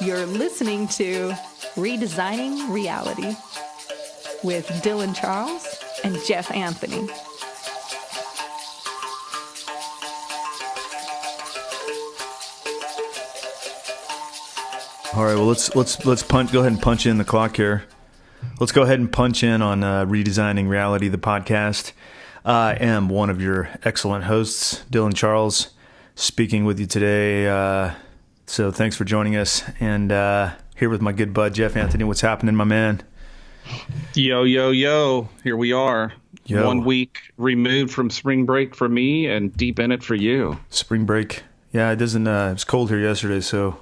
You're listening to Redesigning Reality with Dylan Charles and Jeff Anthony. All right, well let's go ahead and punch in the clock here. Let's go ahead and punch in on Redesigning Reality, the podcast. I am one of your excellent hosts, Dylan Charles, speaking with you today. So thanks for joining us. And here with my good bud, Jeff Anthony. What's happening, my man? Yo, yo, yo. Here we are. Yo. 1 week removed from spring break for me and deep in it for you. Spring break. Yeah, it doesn't. It was cold here yesterday, so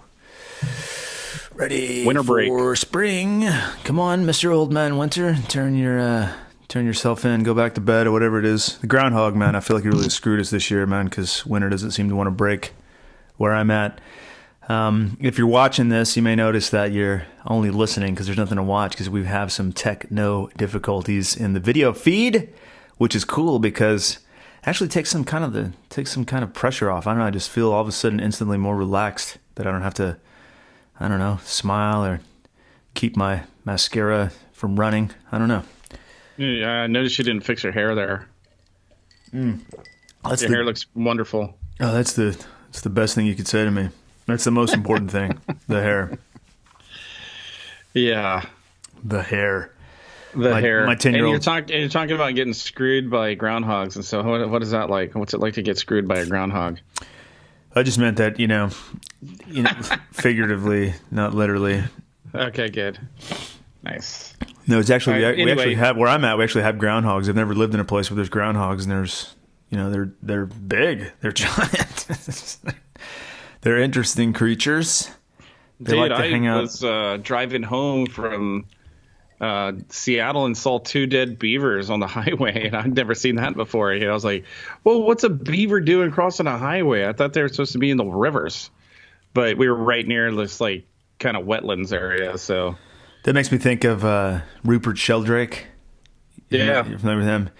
ready Winter break for spring. Come on, Mr. Old Man Winter. Turn yourself in. Go back to bed or whatever it is. The groundhog, man. I feel like he really screwed us this year, man, because winter doesn't seem to want to break where I'm at. If you're watching this, you may notice that you're only listening because there's nothing to watch because we have some techno difficulties in the video feed, which is cool because it actually takes some kind of pressure off. I don't know. I just feel all of a sudden instantly more relaxed that I don't have to, I don't know, smile or keep my mascara from running. I don't know. Yeah, I noticed you didn't fix your hair there. Your hair looks wonderful. Oh, that's the best thing you could say to me. That's the most important thing. The hair. Yeah. The hair. My 10-year-old. And you're talking about getting screwed by groundhogs. And so what is that like? What's it like to get screwed by a groundhog? I just meant that, figuratively, not literally. Okay, good. Nice. No, it's actually, Right, we anyway. actually have, where I'm at, we actually have groundhogs. I've never lived in a place where there's groundhogs and there's, they're big. They're giant. They're interesting creatures. They Dude, like to hang out. I was driving home from Seattle and saw 2 dead beavers on the highway, and I'd never seen that before. I was like, well, what's a beaver doing crossing a highway? I thought they were supposed to be in the rivers. But we were right near this, kind of wetlands area, so... That makes me think of Rupert Sheldrake. Yeah. You're familiar with him?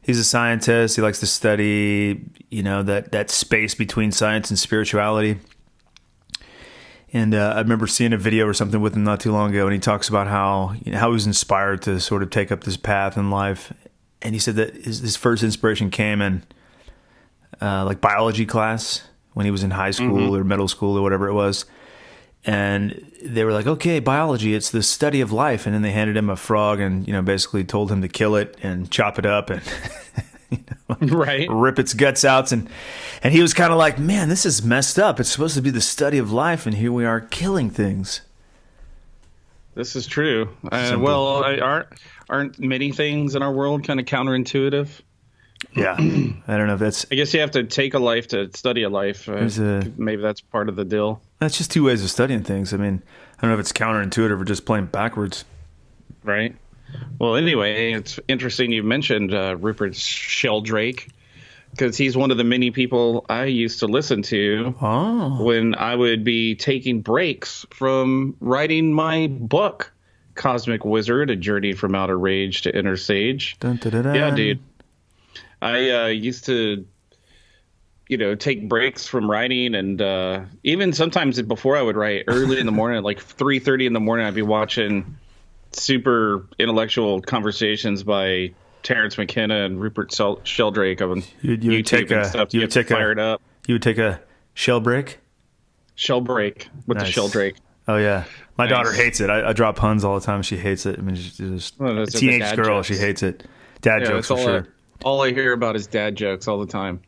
He's a scientist. He likes to study, that space between science and spirituality. And I remember seeing a video or something with him not too long ago, and he talks about how he was inspired to sort of take up this path in life. And he said that his first inspiration came in biology class when he was in high school or middle school or whatever it was. And they were like, okay, biology, it's the study of life. And then they handed him a frog and, basically told him to kill it and chop it up and right. Rip its guts out. And he was kind of like, man, this is messed up. It's supposed to be the study of life. And here we are killing things. This is true. Aren't many things in our world kind of counterintuitive? Yeah. I don't know if that's... I guess you have to take a life to study a life. Maybe that's part of the deal. That's just 2 ways of studying things. I mean, I don't know if it's counterintuitive or just playing backwards. Right. Well, anyway, it's interesting you mentioned Rupert Sheldrake because he's one of the many people I used to listen to when I would be taking breaks from writing my book, Cosmic Wizard, A Journey from Outer Rage to Inner Sage. Dun, dun, dun, dun. Yeah, dude. I used to, take breaks from writing, and even sometimes before I would write, early in the morning, like 3:30 in the morning, I'd be watching super intellectual conversations by Terrence McKenna and Rupert Sheldrake on YouTube and stuff to get fired up. You would take a shell break? Shell break with Nice. the Sheldrake. Oh, yeah. My Nice. daughter hates it. I drop puns all the time. She hates it. I mean, she's just a those are the teenage dad girl. jokes. She hates it. Dad jokes for sure. All I hear about is dad jokes all the time.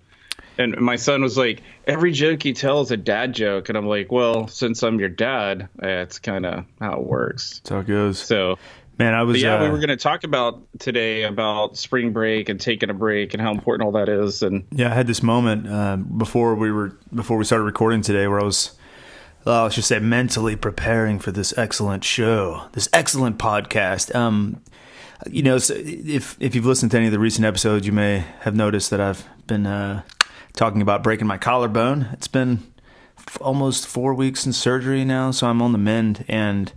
And my son was like, every joke you tell is a dad joke. And I'm like, well, since I'm your dad, that's kind of how it works. That's how it goes. So, man, we were going to talk about today about spring break and taking a break and how important all that is. And yeah, I had this moment before we started recording today where I was, let's just say, mentally preparing for this excellent show, this excellent podcast. So if you've listened to any of the recent episodes, you may have noticed that I've been talking about breaking my collarbone. It's been almost 4 weeks in surgery now, so I'm on the mend, and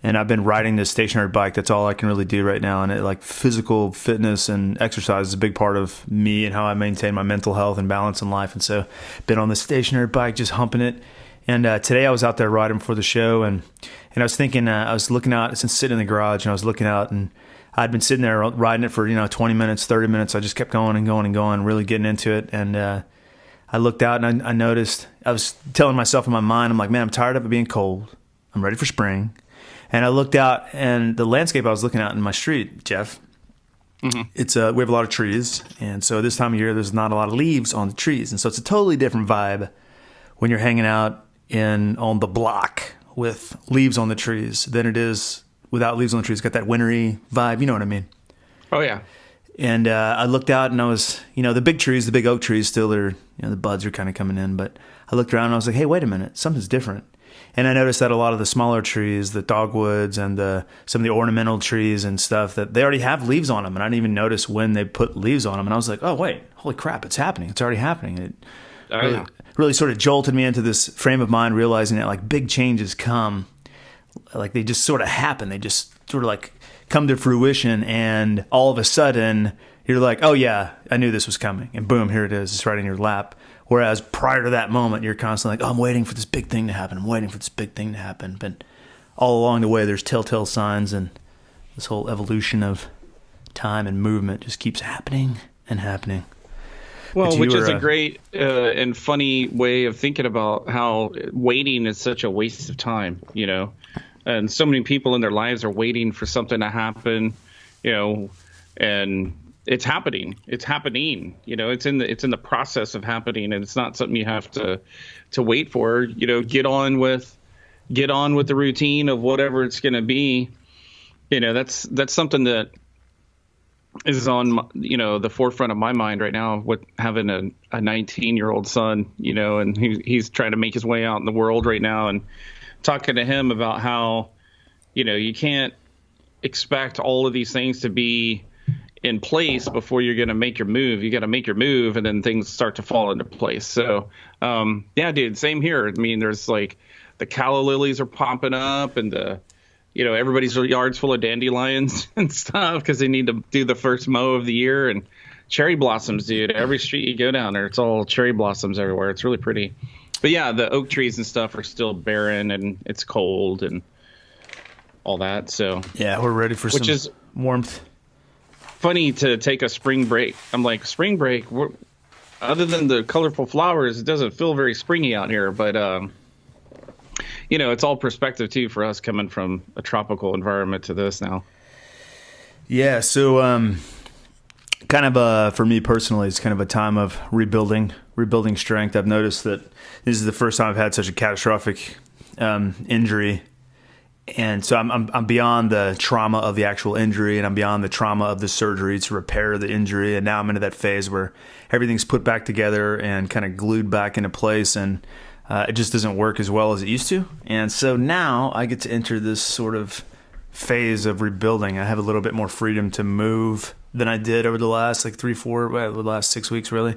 I've been riding this stationary bike. That's all I can really do right now, and physical fitness and exercise is a big part of me and how I maintain my mental health and balance in life. And so, been on the stationary bike, just humping it. And today I was out there riding before the show, and I was thinking, I was looking out, since sitting in the garage, and I was looking out, and I'd been sitting there riding it for 20 minutes, 30 minutes. I just kept going and going and going, really getting into it. And I looked out, and I noticed, I was telling myself in my mind, I'm like, man, I'm tired of it being cold. I'm ready for spring. And I looked out, and the landscape I was looking at in my street, Jeff, it's we have a lot of trees, and so this time of year there's not a lot of leaves on the trees, and so it's a totally different vibe when you're hanging out on the block with leaves on the trees than it is without leaves on the trees. It's got that wintry vibe, you know what I mean? Oh yeah. And I looked out, and I was, the big trees, the big oak trees, still they're, the buds are kind of coming in, but I looked around and I was like, hey, wait a minute, something's different. And I noticed that a lot of the smaller trees, the dogwoods and some of the ornamental trees and stuff, that they already have leaves on them. And I didn't even notice when they put leaves on them. And I was like, oh, wait, holy crap, it's happening. It's already happening. It really sort of jolted me into this frame of mind, realizing that like big changes come, like they just sort of happen. They just sort of like come to fruition. And all of a sudden you're like, oh yeah, I knew this was coming. And boom, here it is. It's right in your lap. Whereas prior to that moment, you're constantly like, oh, I'm waiting for this big thing to happen. I'm waiting for this big thing to happen. But all along the way, there's telltale signs, and this whole evolution of time and movement just keeps happening and happening. Well, which is a great and funny way of thinking about how waiting is such a waste of time, and so many people in their lives are waiting for something to happen, and it's happening. It's happening. It's in the process of happening, and it's not something you have to wait for. Get on with the routine of whatever it's going to be. That's something that is on the forefront of my mind right now with having a 19-year-old son. And he's trying to make his way out in the world right now, and talking to him about how you can't expect all of these things to be in place before you're going to make your move. You got to make your move, and then things start to fall into place. So, yeah, dude, same here. I mean, there's like the calla lilies are popping up, and everybody's yard's full of dandelions and stuff because they need to do the first mow of the year. And cherry blossoms, dude. Every street you go down there, it's all cherry blossoms everywhere. It's really pretty. But yeah, the oak trees and stuff are still barren, and it's cold and all that. So yeah, we're ready for some warmth. Funny to take a spring break. I'm like, spring break, other than the colorful flowers, it doesn't feel very springy out here. But it's all perspective too for us coming from a tropical environment to this now. Yeah, so kind of for me personally, it's kind of a time of rebuilding strength. I've noticed that this is the first time I've had such a catastrophic injury. And so I'm beyond the trauma of the actual injury, and I'm beyond the trauma of the surgery to repair the injury. And now I'm into that phase where everything's put back together and kind of glued back into place, and it just doesn't work as well as it used to. And so now I get to enter this sort of phase of rebuilding. I have a little bit more freedom to move than I did over the last the last 6 weeks really.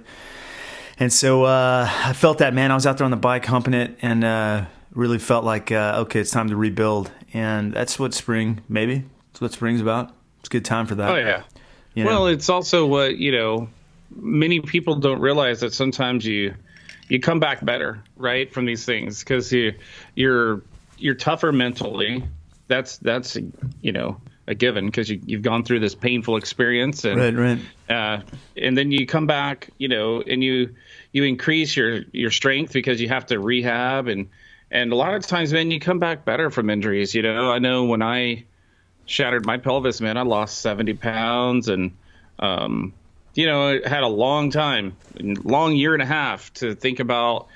And so I felt that, man. I was out there on the bike humping it, and really felt like, okay, it's time to rebuild. And that's what spring's about. It's a good time for that. Oh, yeah. Well, it's also what, many people don't realize that sometimes you come back better, right, from these things because you're tougher mentally. That's a given because you've gone through this painful experience. And, right. And then you come back, and you increase your strength because you have to rehab. And a lot of times, man, you come back better from injuries. I know when I shattered my pelvis, man, I lost 70 pounds and, it had a long year and a half to think about,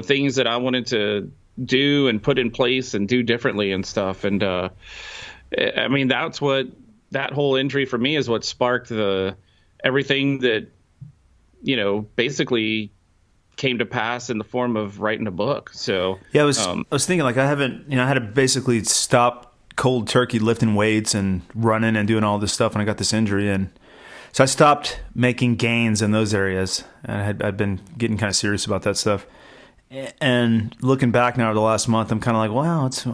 things that I wanted to do and put in place and do differently and stuff. And, I mean, that's what that whole injury for me is what sparked everything that, basically came to pass in the form of writing a book. So yeah, I was thinking like I had to basically stop cold turkey lifting weights and running and doing all this stuff when I got this injury, and so I stopped making gains in those areas. And I'd been getting kind of serious about that stuff. And looking back now over the last month, I'm kind of like, wow, it's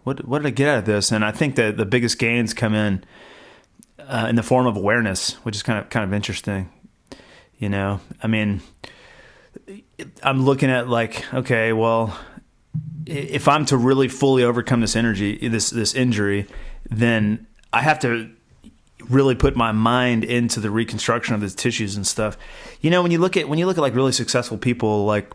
what did I get out of this? And I think that the biggest gains come in the form of awareness, which is kind of interesting. I mean, I'm looking at like, okay, well, if I'm to really fully overcome this injury, then I have to really put my mind into the reconstruction of the tissues and stuff. You know, when you look at like really successful people, like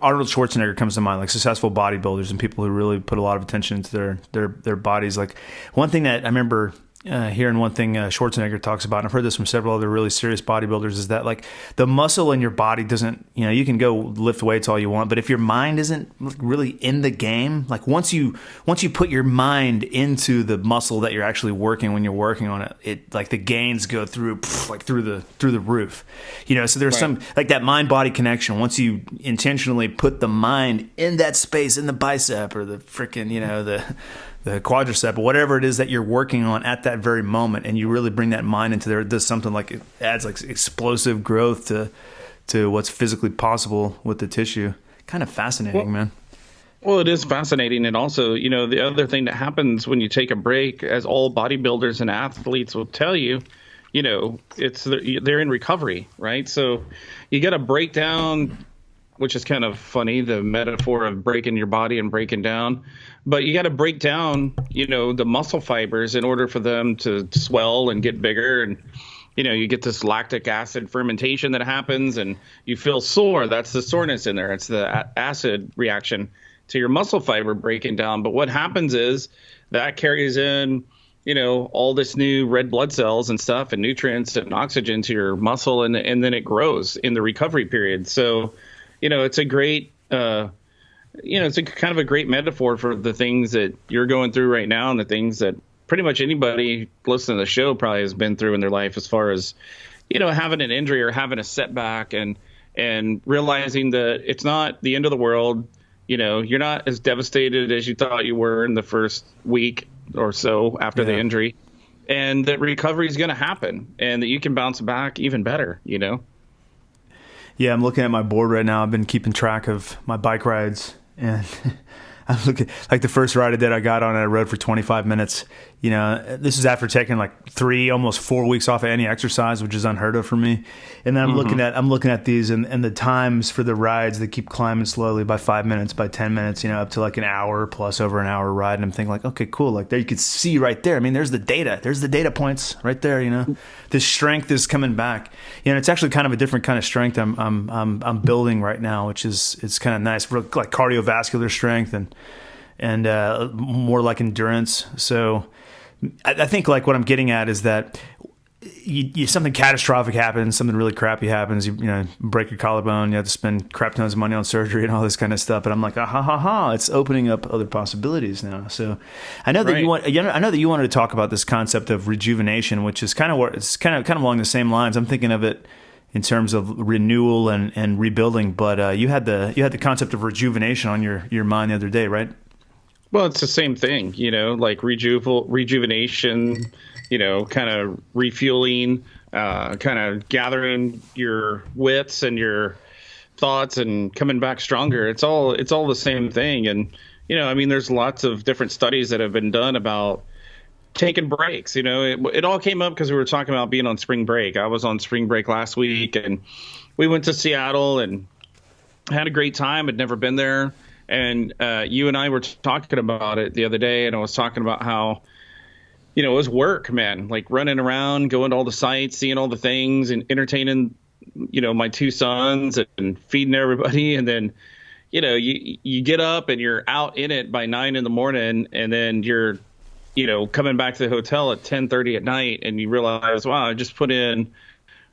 Arnold Schwarzenegger comes to mind, like successful bodybuilders and people who really put a lot of attention into their bodies. Like one thing that I remember hearing, one thing Schwarzenegger talks about, and I've heard this from several other really serious bodybuilders, is that like the muscle in your body doesn't, you know, you can go lift weights all you want, but if your mind isn't really in the game, like once you put your mind into the muscle that you're actually working, when you're working on it, it like the gains go through the roof, you know. So there's some like that mind body connection. Once you intentionally put the mind in that space, in the bicep or the freaking, you know, the quadricep or whatever it is that you're working on at that very moment, and you really bring that mind into there, it does something like, it adds like explosive growth to what's physically possible with the tissue. Kind of fascinating, man. Well, it is fascinating. And also, you know, the other thing that happens when you take a break, as all bodybuilders and athletes will tell you, you know, they're in recovery, right? So you got to break down, which is kind of funny, the metaphor of breaking your body and breaking down. But you got to break down, you know, the muscle fibers in order for them to swell and get bigger. And, you know, you get this lactic acid fermentation that happens and you feel sore. That's the soreness in there. It's the acid reaction to your muscle fiber breaking down. But what happens is that carries in, you know, all this new red blood cells and stuff and nutrients and oxygen to your muscle. And then it grows in the recovery period. So, you know, it's a great, it's a kind of a great metaphor for the things that you're going through right now and the things that pretty much anybody listening to the show probably has been through in their life, as far as, you know, having an injury or having a setback and realizing that it's not the end of the world. You know, you're not as devastated as you thought you were in the first week or so after the injury, and that recovery is going to happen and that you can bounce back even better, you know? Yeah, I'm looking at my board right now. I've been keeping track of my bike rides, and I'm looking like the first ride I did, I got on and I rode for 25 minutes. You know, this is after taking like 3, almost 4 weeks off of any exercise, which is unheard of for me. And then I'm looking at these and the times for the rides, they keep climbing slowly by 5 minutes, by 10 minutes, you know, up to like an hour plus over an hour ride. And I'm thinking like, okay, cool. Like there you could see right there. I mean, there's the data points right there, you know. The strength is coming back. You know, it's actually kind of a different kind of strength I'm building right now, which is, it's kind of nice, like cardiovascular strength and more like endurance. So I think like what I'm getting at is that something catastrophic happens, something really crappy happens, you know, break your collarbone, you have to spend crap tons of money on surgery and all this kind of stuff. And I'm like, it's opening up other possibilities now. So I know that I know that you wanted to talk about this concept of rejuvenation, which is kind of along the same lines. I'm thinking of it in terms of renewal and rebuilding, but you had the concept of rejuvenation on your mind the other day, right? Well, it's the same thing, you know, like rejuvenation, you know, kind of refueling, kind of gathering your wits and your thoughts and coming back stronger. It's all the same thing. And, you know, I mean, there's lots of different studies that have been done about taking breaks. You know, it all came up because we were talking about being on spring break. I was on spring break last week and we went to Seattle and had a great time. I'd never been there. And you and I were talking about it the other day, and I was talking about how, you know, it was work, man, like running around, going to all the sites, seeing all the things and entertaining, you know, my 2 sons and feeding everybody. And then, you know, you get up and you're out in it by 9 a.m. and then you're, you know, coming back to the hotel at 10:30 at night and you realize, wow, I just put in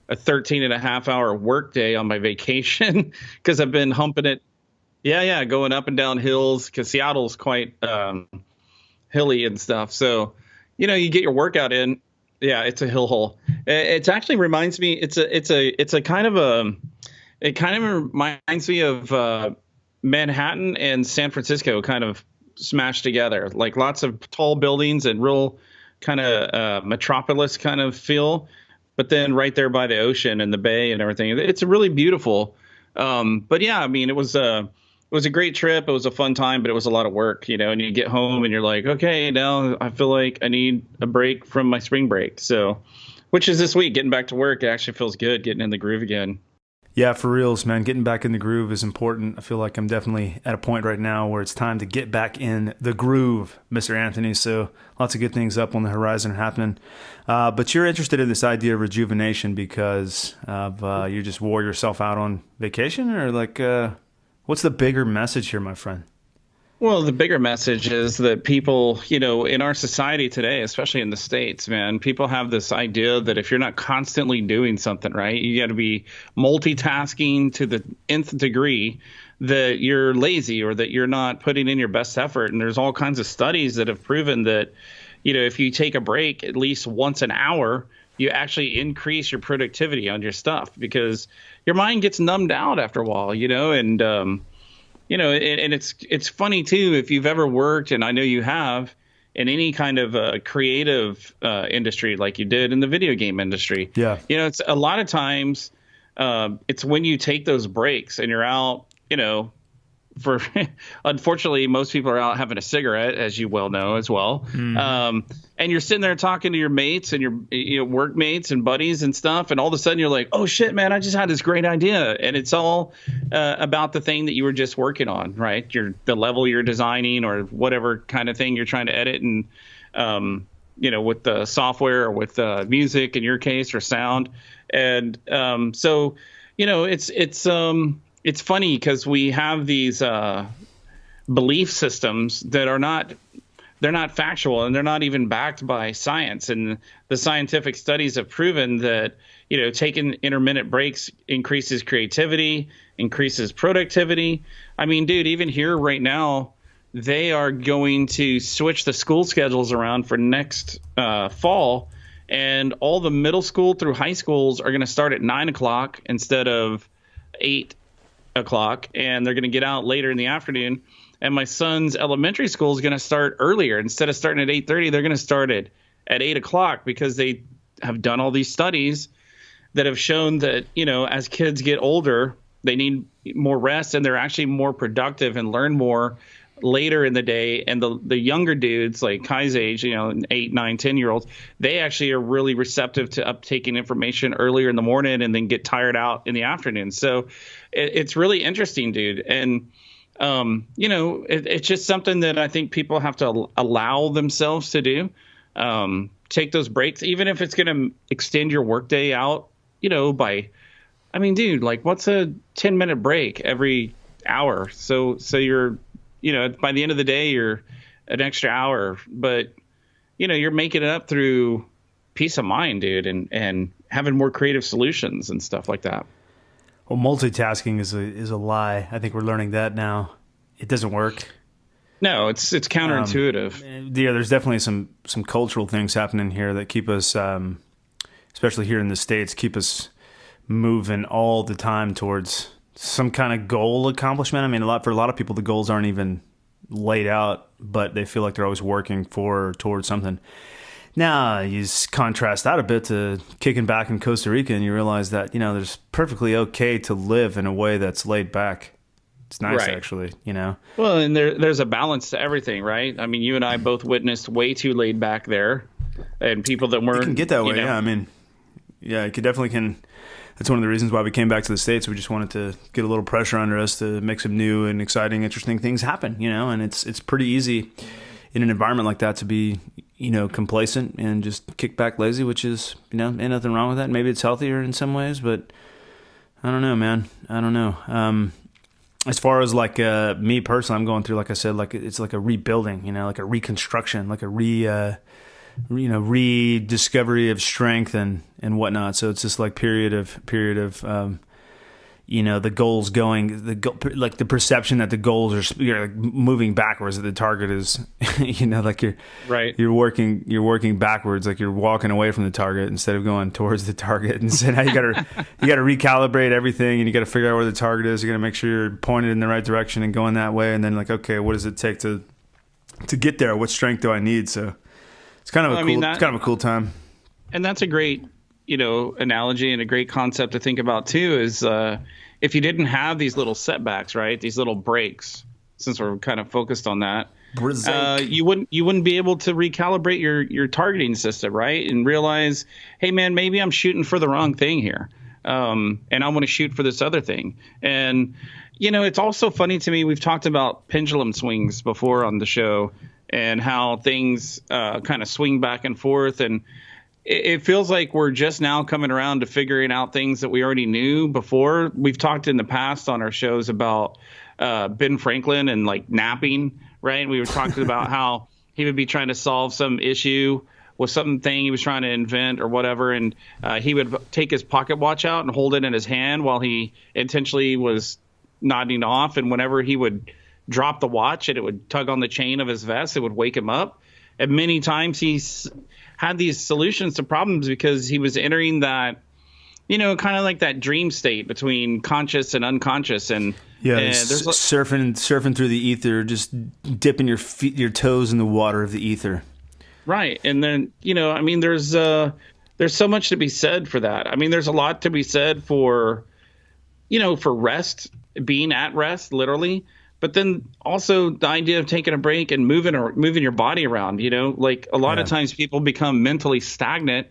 a 13.5-hour work day on my vacation because I've been humping it. Yeah, going up and down hills because Seattle's quite hilly and stuff. So, you know, you get your workout in. Yeah, it's a hill hole. It actually reminds me. It kind of reminds me of Manhattan and San Francisco kind of smashed together. Like lots of tall buildings and real kind of metropolis kind of feel. But then right there by the ocean and the bay and everything, it's really beautiful. But yeah, I mean, it was a great trip. It was a fun time, but it was a lot of work, you know, and you get home and you're like, okay, now I feel like I need a break from my spring break. So, which is this week, getting back to work. It actually feels good getting in the groove again. Yeah, for reals, man. Getting back in the groove is important. I feel like I'm definitely at a point right now where it's time to get back in the groove, Mr. Anthony. So lots of good things up on the horizon happening. But you're interested in this idea of rejuvenation because of you just wore yourself out on vacation, or like what's the bigger message here, my friend? Well, the bigger message is that people, in our society today, especially in the States, man, people have this idea that if you're not constantly doing something, right, you got to be multitasking to the nth degree, that you're lazy or that you're not putting in your best effort. And there's all kinds of studies that have proven that, if you take a break at least once an hour, you actually increase your productivity on your stuff because your mind gets numbed out after a while, and and it's funny, too, if you've ever worked, and I know you have, in any kind of creative industry like you did in the video game industry. Yeah. It's a lot of times it's when you take those breaks and you're out, for unfortunately, most people are out having a cigarette, as you well know as well. Mm-hmm. And you're sitting there talking to your mates and your workmates and buddies and stuff. And all of a sudden you're like, oh, shit, man, I just had this great idea. And it's all about the thing that you were just working on. Right. The level you're designing or whatever kind of thing you're trying to edit. And, with the software or with music in your case or sound. And so, it's funny because we have these belief systems that they're not factual and they're not even backed by science. And the scientific studies have proven that, taking intermittent breaks increases creativity, increases productivity. I mean, dude, even here right now, they are going to switch the school schedules around for next fall. And all the middle school through high schools are going to start at 9 o'clock instead of 8 o'clock, and they're going to get out later in the afternoon. And my son's elementary school is going to start earlier. Instead of starting at 8:30, they're going to start at 8 o'clock because they have done all these studies that have shown that, as kids get older, they need more rest and they're actually more productive and learn more later in the day. And the younger dudes like Kai's age, 8, 9, 10-year-olds, they actually are really receptive to uptaking information earlier in the morning and then get tired out in the afternoon. So it's really interesting, dude. And, it's just something that I think people have to allow themselves to do. Take those breaks, even if it's going to extend your workday out, dude, like what's a 10-minute break every hour? So you're, by the end of the day, you're an extra hour, but, you're making it up through peace of mind, dude, and having more creative solutions and stuff like that. Well, multitasking is a lie. I think we're learning that now. It doesn't work. No, it's counterintuitive. Yeah, there's definitely some cultural things happening here that keep us, especially here in the States, keep us moving all the time towards some kind of goal accomplishment. I mean, for a lot of people, the goals aren't even laid out, but they feel like they're always working towards something. Now, you contrast that a bit to kicking back in Costa Rica, and you realize that, there's perfectly okay to live in a way that's laid back. It's nice, right. Actually, Well, and there's a balance to everything, right? I mean, you and I both witnessed way too laid back there, and people that weren't. It can get that way, yeah. I mean, yeah, it definitely can. That's one of the reasons why we came back to the States. We just wanted to get a little pressure under us to make some new and exciting, interesting things happen, and it's pretty easy in an environment like that to be, complacent and just kick back lazy, which is, ain't nothing wrong with that. Maybe it's healthier in some ways, but I don't know, man. I don't know. As far as like me personally, I'm going through, like I said, like it's like a rebuilding, like a reconstruction, like a rediscovery of strength and whatnot. So it's this like period of the goals going, like the perception that the goals you're like moving backwards, that the target is, like you're working backwards, like you're walking away from the target instead of going towards the target. And so now you got to recalibrate everything, and you got to figure out where the target is. You got to make sure you're pointed in the right direction and going that way. And then like, okay, what does it take to get there? What strength do I need? So it's kind of a cool time. And that's a great, analogy and a great concept to think about too, is if you didn't have these little setbacks, right? These little breaks, since we're kind of focused on that, you wouldn't be able to recalibrate your targeting system, right? And realize, hey man, maybe I'm shooting for the wrong thing here. and I want to shoot for this other thing. And, it's also funny to me. We've talked about pendulum swings before on the show and how things kind of swing back and forth. And it feels like we're just now coming around to figuring out things that we already knew before. We've talked in the past on our shows about Ben Franklin and like napping, right? We were talking about how he would be trying to solve some issue with something he was trying to invent or whatever, and he would take his pocket watch out and hold it in his hand while he intentionally was nodding off. And whenever he would drop the watch and it would tug on the chain of his vest, it would wake him up. And many times he's had these solutions to problems because he was entering that, kind of like that dream state between conscious and unconscious. And there's surfing through the ether, just dipping your toes in the water of the ether. Right. And then, there's so much to be said for that. I mean, there's a lot to be said for, for rest, being at rest, literally. But then also the idea of taking a break and moving your body around, like a lot of times people become mentally stagnant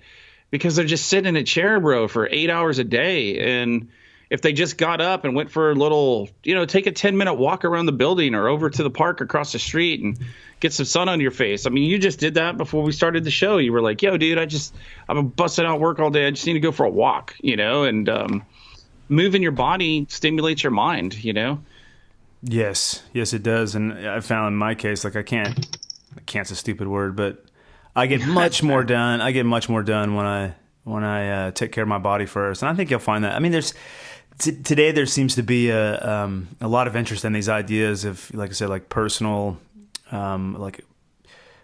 because they're just sitting in a chair, bro, for 8 hours a day. And if they just got up and went for a little, take a 10-minute walk around the building or over to the park across the street and get some sun on your face. I mean, you just did that before we started the show. You were like, yo, dude, I'm busting out work all day. I just need to go for a walk, and moving your body stimulates your mind, Yes, it does. And I found in my case, like can't's a stupid word, but I get much more done. I get much more done when I take care of my body first. And I think you'll find that. I mean, today there seems to be a lot of interest in these ideas of, like I said, like personal, like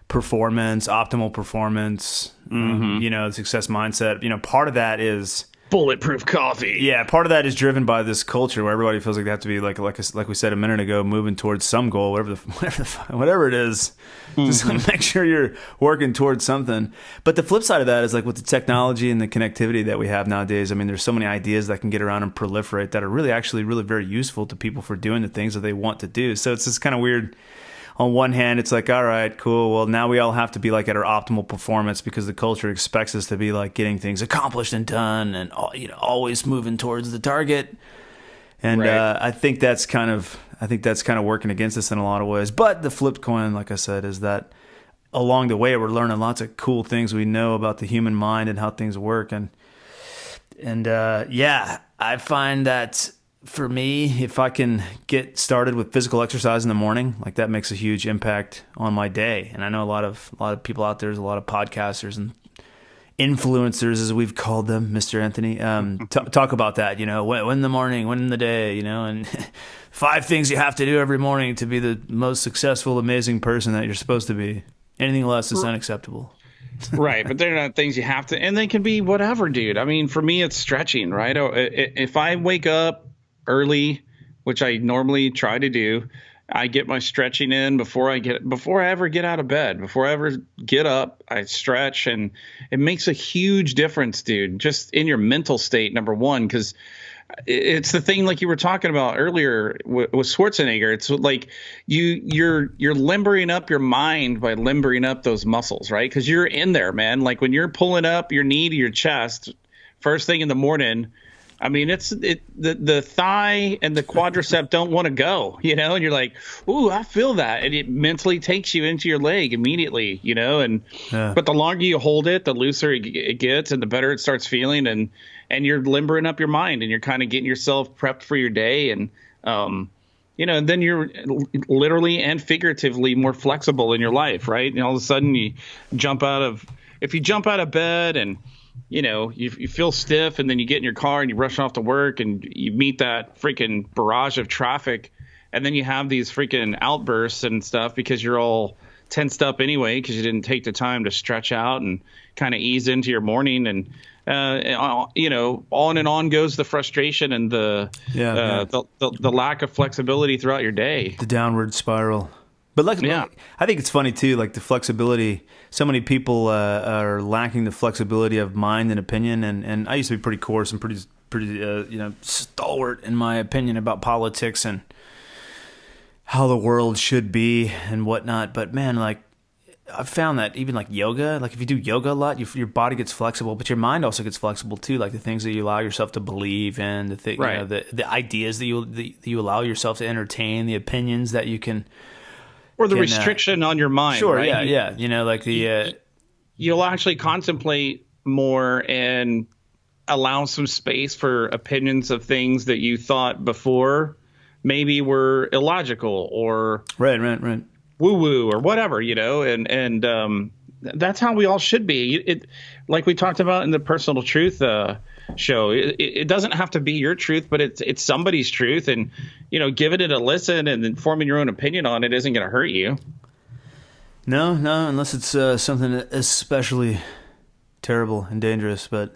performance, optimal performance, success mindset. Part of that is bulletproof coffee. Yeah, part of that is driven by this culture where everybody feels like they have to be like we said a minute ago, moving towards some goal, whatever it is. Just make sure you're working towards something. But the flip side of that is like with the technology and the connectivity that we have nowadays. I mean, there's so many ideas that can get around and proliferate that are really very useful to people for doing the things that they want to do. So it's just kind of weird. On one hand, it's like, all right, cool. Well, now we all have to be like at our optimal performance because the culture expects us to be like getting things accomplished and done and, always moving towards the target. And right. I think that's kind of working against us in a lot of ways. But the flipped coin, like I said, is that along the way, we're learning lots of cool things we know about the human mind and how things work. And I find that for me, if I can get started with physical exercise in the morning, like that makes a huge impact on my day. And I know a lot of people out there, there's a lot of podcasters and influencers, as we've called them, Mr. Anthony, talk about that, when in the morning, when in the day, and 5 things you have to do every morning to be the most successful, amazing person that you're supposed to be. Anything less is unacceptable. Right, but they're not things you have to, and they can be whatever, dude. I mean, for me, it's stretching, right? If I wake up early, which I normally try to do, I get my stretching in before I ever get out of bed. Before I ever get up, I stretch, and it makes a huge difference, dude, just in your mental state, number one, because it's the thing like you were talking about earlier with Schwarzenegger. It's like you're limbering up your mind by limbering up those muscles, right? Because you're in there, man. Like when you're pulling up your knee to your chest first thing in the morning, I mean, the thigh and the quadricep don't want to go, and you're like, ooh, I feel that. And it mentally takes you into your leg immediately, but the longer you hold it, the looser it gets and the better it starts feeling. And you're limbering up your mind and you're kind of getting yourself prepped for your day. And, and then you're literally and figuratively more flexible in your life, right? And all of a sudden if you jump out of bed and, you feel stiff, and then you get in your car and you rush off to work and you meet that freaking barrage of traffic, and then you have these freaking outbursts and stuff because you're all tensed up anyway because you didn't take the time to stretch out and kind of ease into your morning. And on and on goes the frustration and the lack of flexibility throughout your day. The downward spiral. But I think it's funny too, like the flexibility. So many people are lacking the flexibility of mind and opinion. And I used to be pretty coarse and pretty stalwart in my opinion about politics and how the world should be and whatnot. But man, like I've found that even like yoga, like if you do yoga a lot, your body gets flexible, but your mind also gets flexible too. Like the things that you allow yourself to believe in, Right. the ideas that you allow yourself to entertain, the opinions that you can, Or the restriction on your mind. sure, right? yeah. You know, like You'll actually contemplate more and allow some space for opinions of things that you thought before maybe were illogical or right. woo-woo or whatever, and that's how we all should be. It, like we talked about in the Personal Truth show, it doesn't have to be your truth, but it's somebody's truth, and giving it a listen and then forming your own opinion on it isn't going to hurt you. No, unless it's something especially terrible and dangerous, but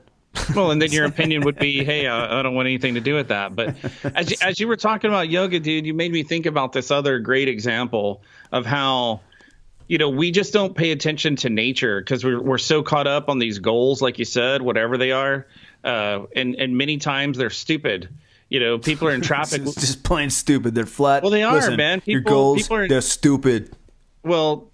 well, and then your opinion would be, hey, I don't want anything to do with that. But as you were talking about yoga, dude, you made me think about this other great example of how, we just don't pay attention to nature because we're so caught up on these goals, like you said, whatever they are. And many times they're stupid. People are in traffic. It's just plain stupid. They're flat. Well, they are, Listen, man. Your goals, they're stupid. Well,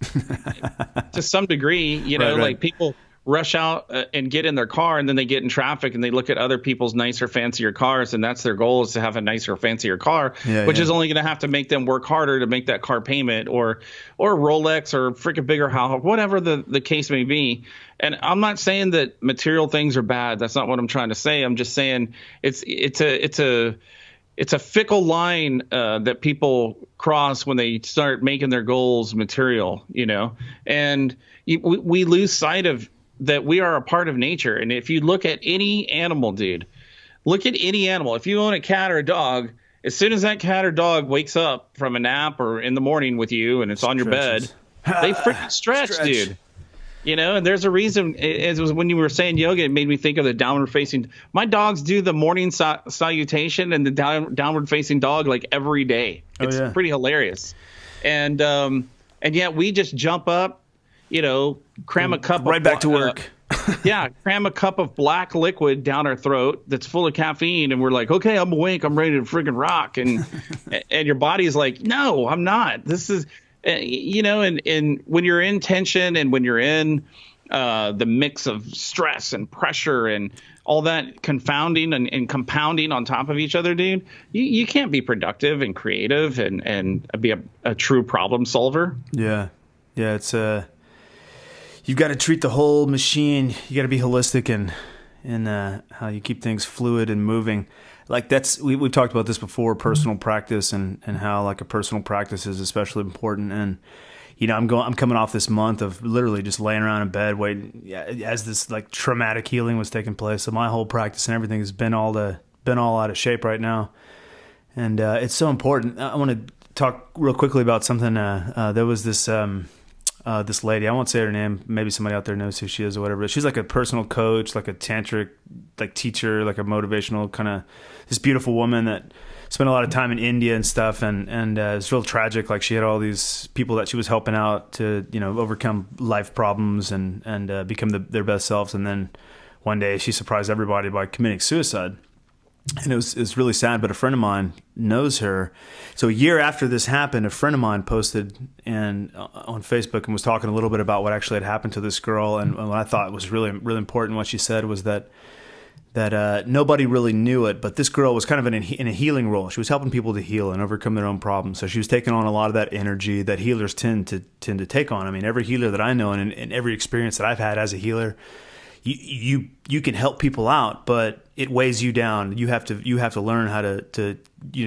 to some degree, Right. like people rush out and get in their car, and then they get in traffic and they look at other people's nicer, fancier cars, and that's their goal, is to have a nicer, fancier car, which is only going to have to make them work harder to make that car payment, or Rolex, or freaking bigger house, whatever the case may be. And I'm not saying that material things are bad. That's not what I'm trying to say. I'm just saying it's a fickle line that people cross when they start making their goals material, and we lose sight of that we are a part of nature. And if you look at any animal, dude, if you own a cat or a dog, as soon as that cat or dog wakes up from a nap or in the morning with you and it's on your bed, they freaking stretch, dude. And there's a reason. It was when you were saying yoga, it made me think of the downward facing. My dogs do the morning salutation and the downward facing dog like every day. It's pretty hilarious. And yet we just jump up, cram a cup right back to work. Cram a cup of black liquid down our throat that's full of caffeine, and we're like, okay, I'm awake, I'm ready to friggin' rock, and and your body's like, no, I'm not. This is, and when you're in tension and when you're in the mix of stress and pressure and all that confounding and compounding on top of each other, dude, you can't be productive and creative and be a true problem solver. Yeah, it's you've got to treat the whole machine. You got to be holistic in how you keep things fluid and moving. Like we've talked about this before, personal practice and how like a personal practice is especially important. And I'm coming off this month of literally just laying around in bed waiting as this like traumatic healing was taking place. So my whole practice and everything has been all out of shape right now, and it's so important. I want to talk real quickly about something. There was this lady, I won't say her name, maybe somebody out there knows who she is or whatever, but she's like a personal coach, like a tantric like teacher, like a motivational kind of, this beautiful woman that spent a lot of time in India and stuff, and it's real tragic. Like she had all these people that she was helping out to overcome life problems and become their best selves, and then one day she surprised everybody by committing suicide. And it was really sad, but a friend of mine knows her. So a year after this happened, a friend of mine posted on Facebook and was talking a little bit about what actually had happened to this girl. And what I thought was really, really important, what she said was that nobody really knew it, but this girl was kind of in a healing role. She was helping people to heal and overcome their own problems. So she was taking on a lot of that energy that healers tend to take on. I mean, every healer that I know and every experience that I've had as a healer, you can help people out, but it weighs you down. You have to learn how to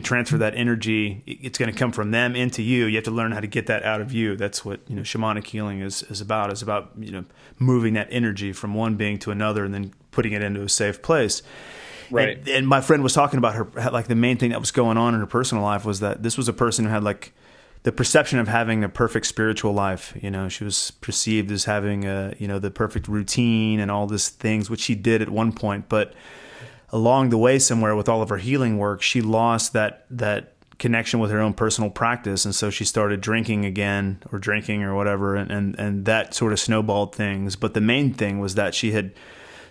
transfer that energy. It's going to come from them into you. You have to learn how to get that out of you. That's what shamanic healing is about. It's about moving that energy from one being to another and then putting it into a safe place. Right. And my friend was talking about her, like the main thing that was going on in her personal life was that this was a person who had like the perception of having a perfect spiritual life. She was perceived as having the perfect routine and all these things, which she did at one point. But along the way somewhere with all of her healing work, she lost that connection with her own personal practice. And so she started drinking again or drinking or whatever. And that sort of snowballed things. But the main thing was that she had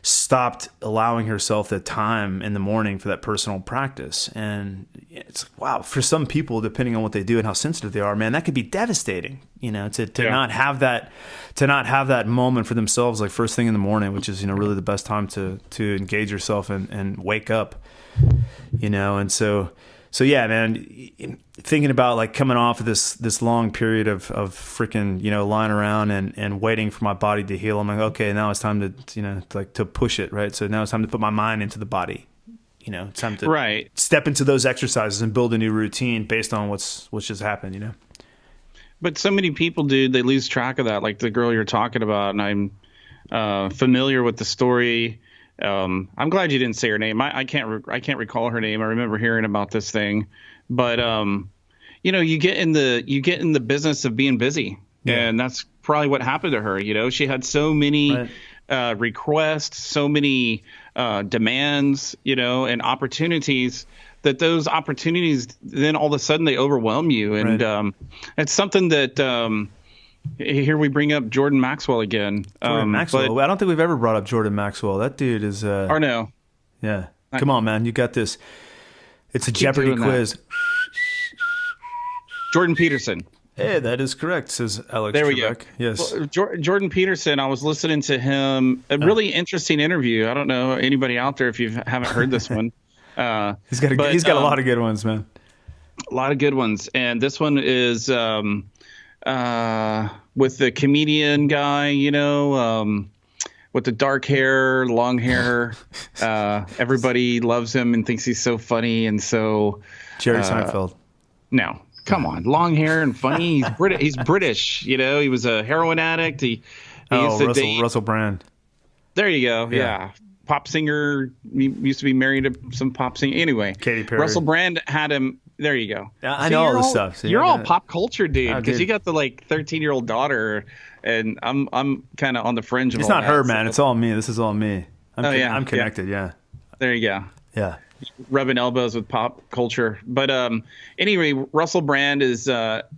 stopped allowing herself the time in the morning for that personal practice. And it's like, wow, for some people, depending on what they do and how sensitive they are, man, that could be devastating, you know, to not have that moment for themselves, like first thing in the morning, which is, you know, really the best time to engage yourself and wake up, you know. And so yeah, man, thinking about like coming off of this long period of freaking, you know, lying around and waiting for my body to heal. I'm like, okay, now it's time to, you know, like to push it, right? So now it's time to put my mind into the body. You know, it's time to step into those exercises and build a new routine based on what's just happened, you know. But so many people, dude, they lose track of that. Like the girl you're talking about, and I'm familiar with the story. I'm glad you didn't say her name. I can't recall her name. I remember hearing about this thing, but you know, you get in the business of being busy, and that's probably what happened to her. You know, she had so many requests, so many demands, you know, and opportunities, that those opportunities then all of a sudden they overwhelm you, and it's something that. Here we bring up Jordan Maxwell again. Jordan Maxwell. But I don't think we've ever brought up Jordan Maxwell. That dude is. Or no. Yeah. Come on, man. You got this. It's a Jeopardy quiz. That. Jordan Peterson. Hey, that is correct, says Alex. There we Trebek. go. Yes. Well, Jordan Peterson, I was listening to him. A really interesting interview. I don't know anybody out there if you haven't heard this one. He's got a lot of good ones, man. A lot of good ones. And this one is with the comedian guy, you know, with the dark hair, long hair. Everybody loves him and thinks he's so funny. And so Jerry Seinfeld. No, come on. Long hair and funny. He's British, you know. He was a heroin addict. Russell Brand. There you go. Yeah. Pop singer. He used to be married to some pop singer. Anyway, Katy Perry. Russell Brand had him. There you go. I know all this stuff. You're all pop culture, dude, because you got the like 13-year-old daughter, and I'm kind of on the fringe of it's all not that, her, man. It's all me. This is all me. I'm connected. Yeah. There you go. Yeah. Rubbing elbows with pop culture. But anyway, Russell Brand is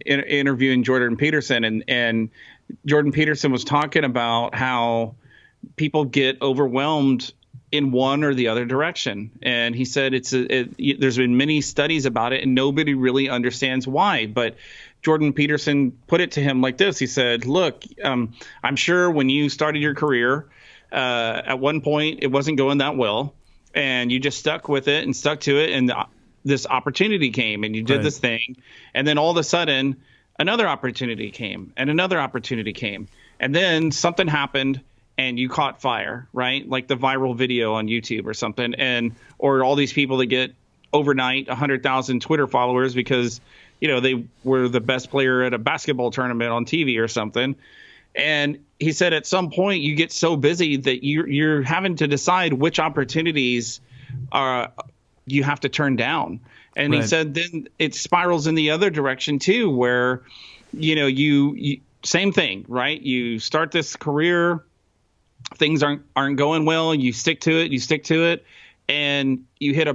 interviewing Jordan Peterson, and Jordan Peterson was talking about how people get overwhelmed in one or the other direction. And he said there's been many studies about it and nobody really understands why. But Jordan Peterson put it to him like this. He said, look, I'm sure when you started your career, at one point it wasn't going that well and you just stuck with it and stuck to it. And this opportunity came and you did this thing. And then all of a sudden another opportunity came and another opportunity came. And then something happened and you caught fire, right? Like the viral video on YouTube or something, or all these people that get overnight 100,000 Twitter followers because, you know, they were the best player at a basketball tournament on TV or something. And he said at some point you get so busy that you're having to decide which opportunities you have to turn down. And he said then it spirals in the other direction too, where, you know, you same thing, right? You start this career, things aren't going well. You stick to it, and you hit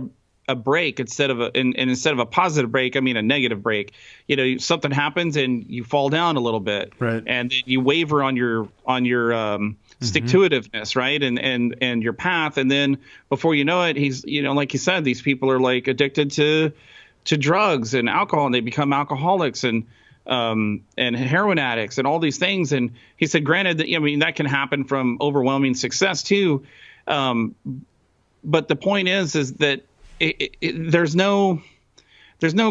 a break instead of instead of a positive break, I mean a negative break. You know, something happens and you fall down a little bit, right? And then you waver on your stick to itiveness, right? And your path, and then before you know it, he's, you know, like you said, these people are like addicted to drugs and alcohol, and they become alcoholics and heroin addicts and all these things. And he said, granted that, I mean, that can happen from overwhelming success too. But the point is that there's no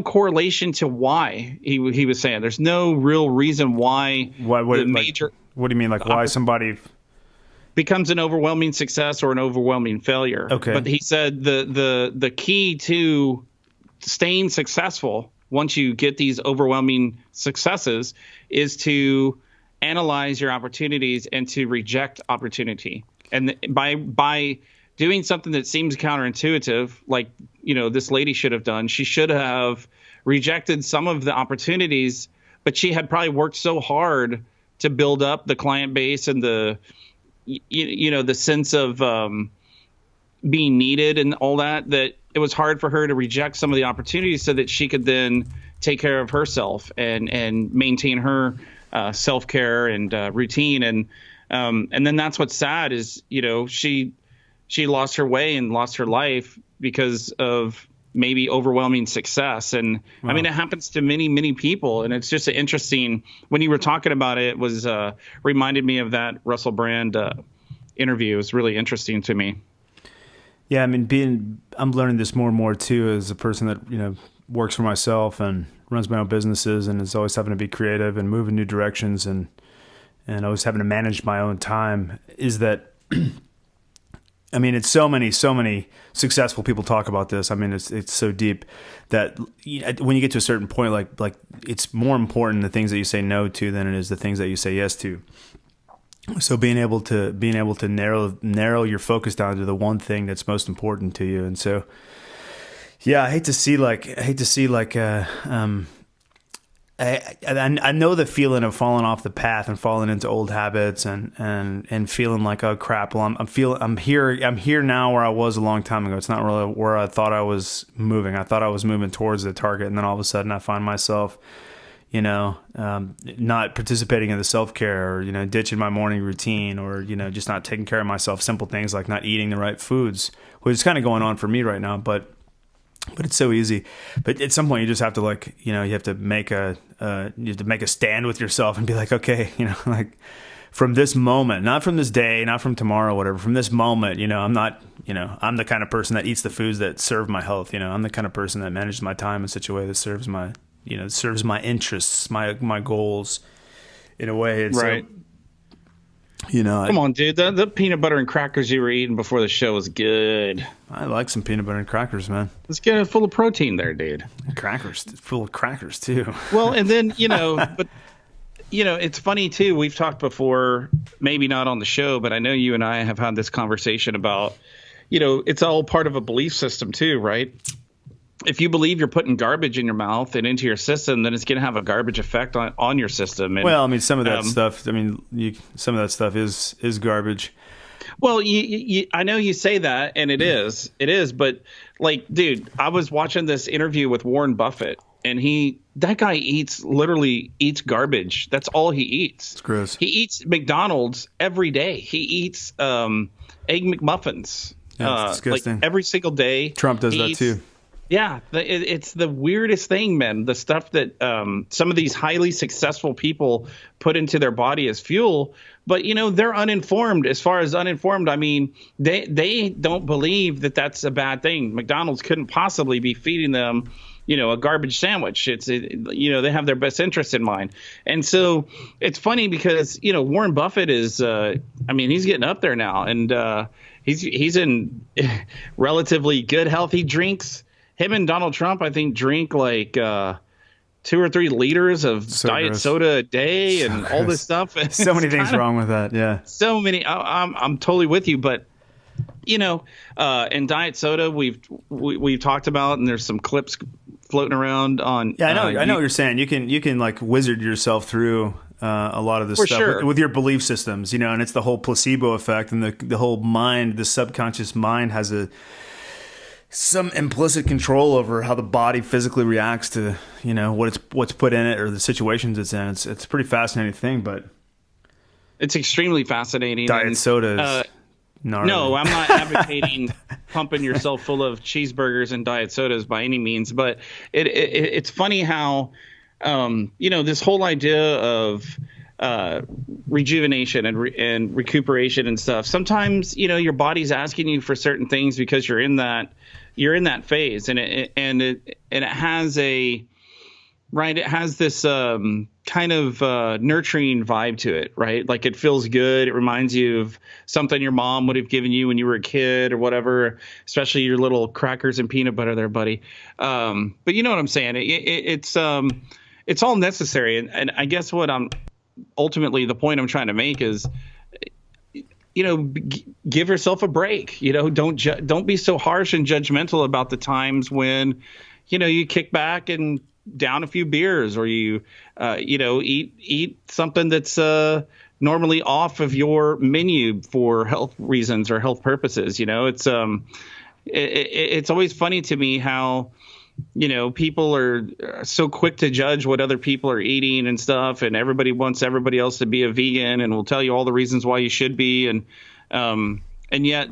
correlation to why he was saying there's no real reason why what do you mean? Like why somebody becomes an overwhelming success or an overwhelming failure. Okay. But he said the key to staying successful once you get these overwhelming successes is to analyze your opportunities and to reject opportunity. And by doing something that seems counterintuitive, like, you know, this lady should have done, she should have rejected some of the opportunities, but she had probably worked so hard to build up the client base and the, you know, the sense of being needed and all that it was hard for her to reject some of the opportunities so that she could then take care of herself and maintain her self-care and routine. And then that's what's sad is, you know, she she lost her way and lost her life because of maybe overwhelming success. And Wow. I mean, it happens to many, many people. And it's just interesting when you were talking about it, was reminded me of that Russell Brand interview. It was really interesting to me. Yeah, I mean, I'm learning this more and more too, as a person that, works for myself and runs my own businesses and is always having to be creative and move in new directions and always having to manage my own time, is that, I mean, it's so many successful people talk about this. I mean, it's so deep that when you get to a certain point, like it's more important the things that you say no to than it is the things that you say yes to. So being able to narrow your focus down to the one thing that's most important to you. And so, yeah, I hate to see I know the feeling of falling off the path and falling into old habits and feeling like, oh crap, well I'm here now where I was a long time ago. It's not really where I thought I was moving. I thought I was moving towards the target, and then all of a sudden I find myself, not participating in the self-care, or, ditching my morning routine, or, just not taking care of myself. Simple things like not eating the right foods, which is kind of going on for me right now, but it's so easy. But at some point you just have to you have to make a stand with yourself and be like, okay, like from this moment, not from this day, not from tomorrow, whatever, from this moment, I'm not, I'm the kind of person that eats the foods that serve my health. I'm the kind of person that manages my time in such a way that serves my interests, my goals in a way. And right. So, come on, dude. The peanut butter and crackers you were eating before the show was good. I like some peanut butter and crackers, man. Let's get it full of protein there, dude. Crackers, full of crackers too. Well, and then, but it's funny too. We've talked before, maybe not on the show, but I know you and I have had this conversation about, it's all part of a belief system too, right? If you believe you're putting garbage in your mouth and into your system, then it's going to have a garbage effect on your system. And, well, I mean, some of that stuff. Some of that stuff is garbage. Well, I know you say that, and it is. But dude, I was watching this interview with Warren Buffett, and that guy literally eats garbage. That's all he eats. It's gross. He eats McDonald's every day. He eats egg McMuffins. Yeah, it's disgusting. Every single day. Trump does that too. Yeah, it's the weirdest thing, man. The stuff that some of these highly successful people put into their body as fuel, but they're uninformed. As far as uninformed, I mean, they don't believe that that's a bad thing. McDonald's couldn't possibly be feeding them, a garbage sandwich. They have their best interest in mind, and so it's funny because Warren Buffett is, he's getting up there now, and he's in relatively good health. He drinks. Him and Donald Trump, I think, drink 2 or 3 liters of diet soda a day and all this stuff. So many things wrong with that. Yeah. So many. I'm totally with you. But, and diet soda, we've talked about, and there's some clips floating around on. Yeah, I know what you're saying. You can wizard yourself through a lot of this stuff sure. with your belief systems, and it's the whole placebo effect, and the whole mind, the subconscious mind has some implicit control over how the body physically reacts to, what's put in it or the situations it's in. It's a pretty fascinating thing, but it's extremely fascinating. Diet soda is gnarly. No, I'm not advocating pumping yourself full of cheeseburgers and diet sodas by any means, but it's funny how, this whole idea of rejuvenation and recuperation and stuff. Sometimes, your body's asking you for certain things because you're in that phase, and it has it has this kind of nurturing vibe to it, right? Like it feels good. It reminds you of something your mom would have given you when you were a kid or whatever, especially your little crackers and peanut butter there, buddy. But you know what I'm saying? It's all necessary. And I guess what ultimately the point I'm trying to make is, give yourself a break. Don't be so harsh and judgmental about the times when, you kick back and down a few beers, or you, eat something that's normally off of your menu for health reasons or health purposes. It's always funny to me how, people are so quick to judge what other people are eating and stuff, and everybody wants everybody else to be a vegan and will tell you all the reasons why you should be. And yet,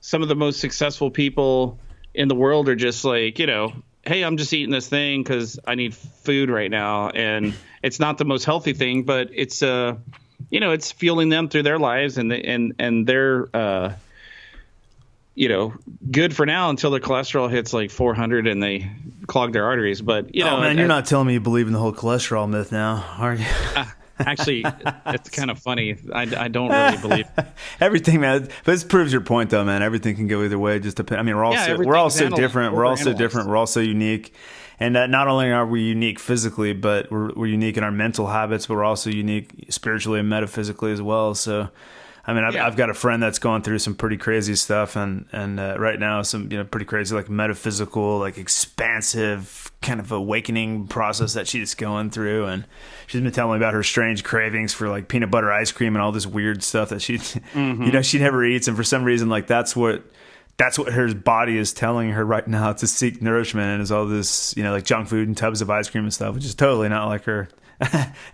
some of the most successful people in the world are just like, hey, I'm just eating this thing because I need food right now. And it's not the most healthy thing, but it's, it's fueling them through their lives, and they're, good for now until the cholesterol hits like 400 and they clog their arteries. But, man, you're not telling me you believe in the whole cholesterol myth now, are you? Actually, it's kind of funny. I don't really believe everything, man. But this proves your point, though, man. Everything can go either way. I mean, we're all so different. We're all so different. We're all so unique. And not only are we unique physically, but we're unique in our mental habits, but we're also unique spiritually and metaphysically as well. So, I mean, I've got a friend that's going through some pretty crazy stuff, and right now some pretty crazy, like metaphysical, like expansive kind of awakening process that she's going through. And she's been telling me about her strange cravings for like peanut butter ice cream and all this weird stuff that she never eats, and for some reason, like that's what her body is telling her right now to seek nourishment, and is all this like junk food and tubs of ice cream and stuff, which is totally not like her.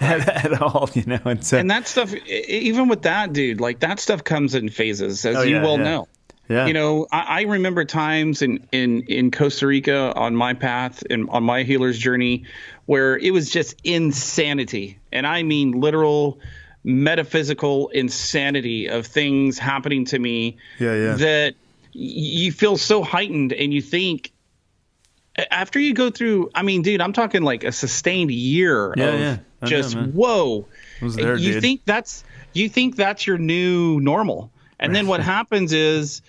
at all, and that stuff, even with that, dude, like that stuff comes in phases, as you well know. Yeah. I remember times in Costa Rica on my path and on my healer's journey where it was just insanity, and I mean literal metaphysical insanity of things happening to me. That you feel so heightened, and you think, after you go through, I mean, dude, I'm talking like a sustained year of just whoa. You think that's your new normal, and then what happens is,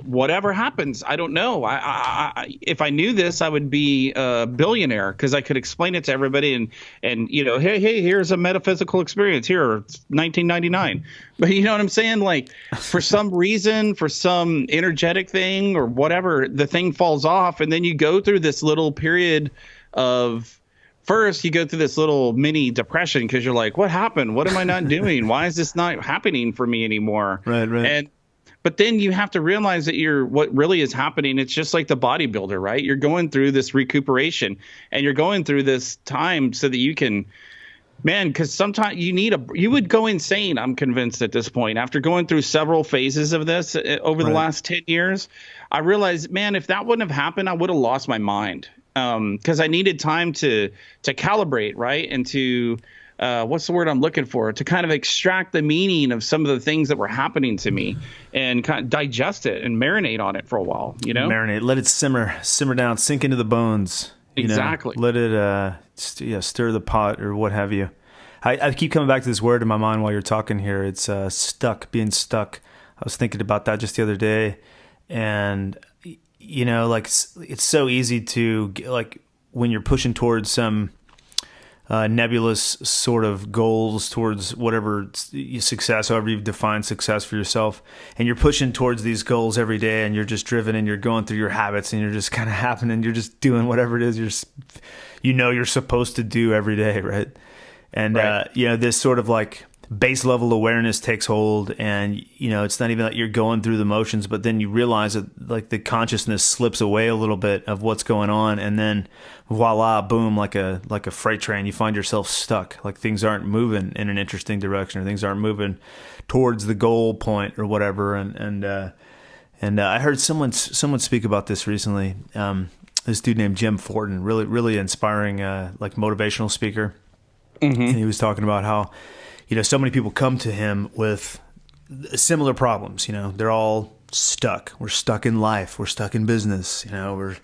whatever happens, I don't know. I if I knew this, I would be a billionaire because I could explain it to everybody and hey, here's a metaphysical experience. Here, it's 1999. But you know what I'm saying? Like, for some reason, for some energetic thing or whatever, the thing falls off, and then you go through this little period of. First, you go through this little mini depression because you're like, what happened? What am I not doing? Why is this not happening for me anymore? Right. But then you have to realize that what really is happening. It's just like the bodybuilder, right? You're going through this recuperation, and you're going through this time so that you can, because sometimes you would go insane. I'm convinced at this point, after going through several phases of this over the last 10 years, I realized, if that wouldn't have happened, I would have lost my mind. Because I needed time to calibrate, right? And to, what's the word I'm looking for? To kind of extract the meaning of some of the things that were happening to me and kind of digest it and marinate on it for a while, Marinate, let it simmer down, sink into the bones. Exactly. Let it, stir the pot or what have you. I keep coming back to this word in my mind while you're talking here. It's being stuck. I was thinking about that just the other day, and like it's so easy to, like, when you're pushing towards some nebulous sort of goals towards whatever success, however you've defined success for yourself, and you're pushing towards these goals every day, and you're just driven, and you're going through your habits, and you're just kind of happening, you're just doing whatever it is you're supposed to do every day, right? And this sort of like base level awareness takes hold, and it's not even that you're going through the motions, but then you realize that, like, the consciousness slips away a little bit of what's going on, and then voila, boom, like a freight train, you find yourself stuck. Like, things aren't moving in an interesting direction, or things aren't moving towards the goal point or whatever. And I heard someone speak about this recently. This dude named Jim Fortin, really really inspiring, like, motivational speaker. Mm-hmm. And he was talking about how so many people come to him with similar problems. They're all stuck. We're stuck in life. We're stuck in business. Our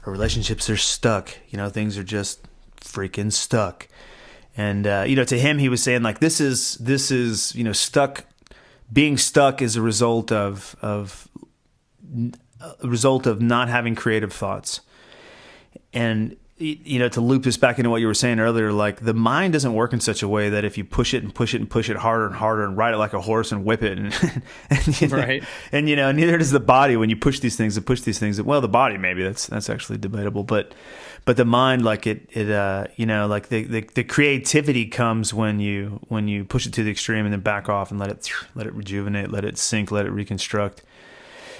relationships are stuck. Things are just freaking stuck. And to him, he was saying, like, this is stuck. Being stuck is a result of not having creative thoughts. And to loop this back into what you were saying earlier, like, the mind doesn't work in such a way that if you push it and push it and push it harder and harder and ride it like a horse and whip it, right. And neither does the body when you push these things. Well, the body, maybe that's actually debatable, but the mind, like, like the creativity comes when you push it to the extreme and then back off and let it rejuvenate, let it sink, let it reconstruct.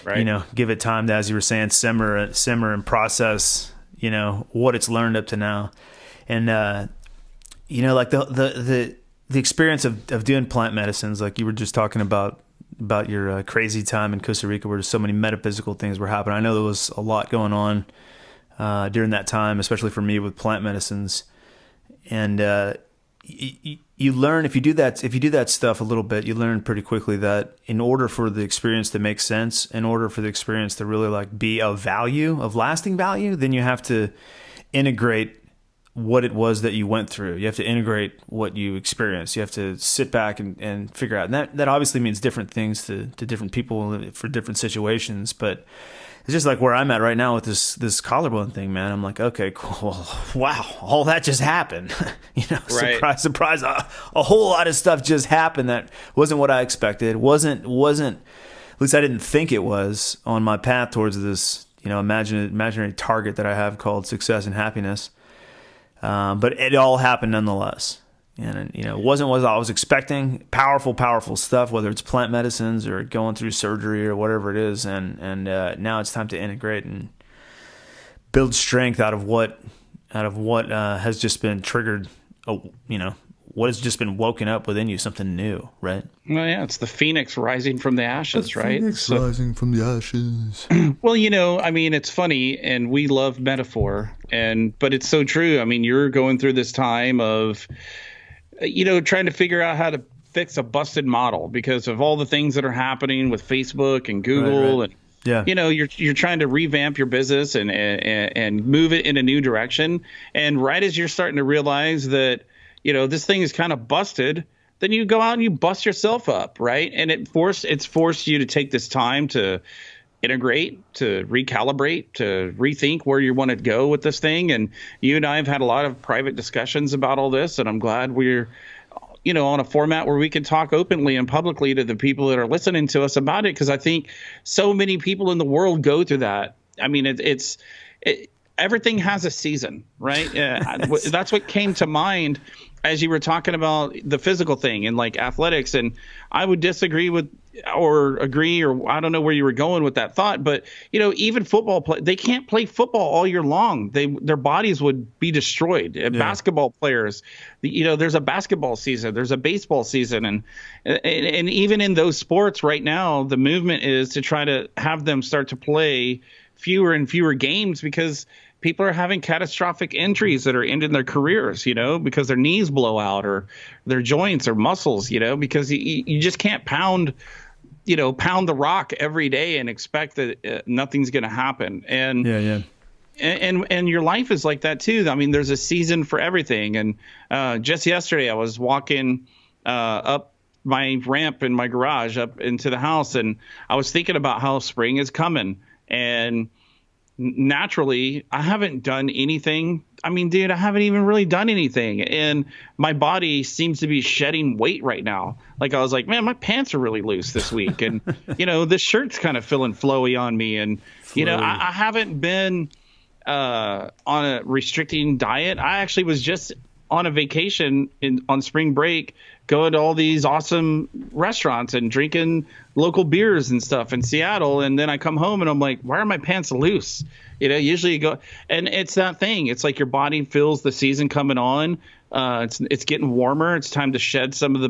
Right. Give it time to, as you were saying, simmer and process. What it's learned up to now. And, like the experience of doing plant medicines, like you were just talking about about your crazy time in Costa Rica where so many metaphysical things were happening. I know there was a lot going on during that time, especially for me with plant medicines. And you learn if you do that stuff a little bit, you learn pretty quickly that in order for the experience to make sense, in order for the experience to really like be of value, of lasting value, then you have to integrate what it was that you went through. You have to integrate what you experienced. You have to sit back and figure out. And that obviously means different things to different people for different situations. But it's just like where I'm at right now with this collarbone thing, man. I'm like, okay, cool. Wow, all that just happened. Right. Surprise, surprise. A whole lot of stuff just happened that wasn't what I expected. Wasn't. At least I didn't think it was on my path towards this, imaginary target that I have called success and happiness. But it all happened nonetheless. And, it wasn't what I was expecting. Powerful stuff, whether it's plant medicines or going through surgery or whatever it is. And now it's time to integrate and build strength out of what has just been triggered, what has just been woken up within you, something new, right? Well, yeah, it's the phoenix rising from the ashes, right? Phoenix rising from the ashes. Well, it's funny, and we love metaphor, but it's so true. I mean, you're going through this time of, trying to figure out how to fix a busted model because of all the things that are happening with Facebook and Google, right. And yeah, you're trying to revamp your business and move it in a new direction, and right as you're starting to realize that this thing is kind of busted, then you go out and you bust yourself up, right? And it's forced you to take this time to integrate, to recalibrate, to rethink where you want to go with this thing. And you and I have had a lot of private discussions about all this, and I'm glad we're on a format where we can talk openly and publicly to the people that are listening to us about it, because I think so many people in the world go through that. I mean, everything has a season, right? That's what came to mind as you were talking about the physical thing and like athletics. And I would disagree with or agree, or I don't know where you were going with that thought, but even football they can't play football all year long. Their bodies would be destroyed. Yeah. Basketball players, there's a basketball season, there's a baseball season, and even in those sports right now, the movement is to try to have them start to play fewer and fewer games because people are having catastrophic injuries that are ending their careers, because their knees blow out or their joints or muscles, because you just can't pound the rock every day and expect that nothing's going to happen. And yeah. And your life is like that too. I mean, there's a season for everything. And just yesterday I was walking up my ramp in my garage up into the house, and I was thinking about how spring is coming. And naturally, I haven't done anything. I mean, dude, I haven't even really done anything. And my body seems to be shedding weight right now. Like, I was like, man, my pants are really loose this week. And, this shirt's kind of feeling flowy on me. And, I haven't been on a restricting diet. I actually was just on a vacation on spring break, going to all these awesome restaurants and drinking local beers and stuff in Seattle. And then I come home and I'm like, why are my pants loose? Usually you go, and it's that thing. It's like your body feels the season coming on. It's getting warmer. It's time to shed some of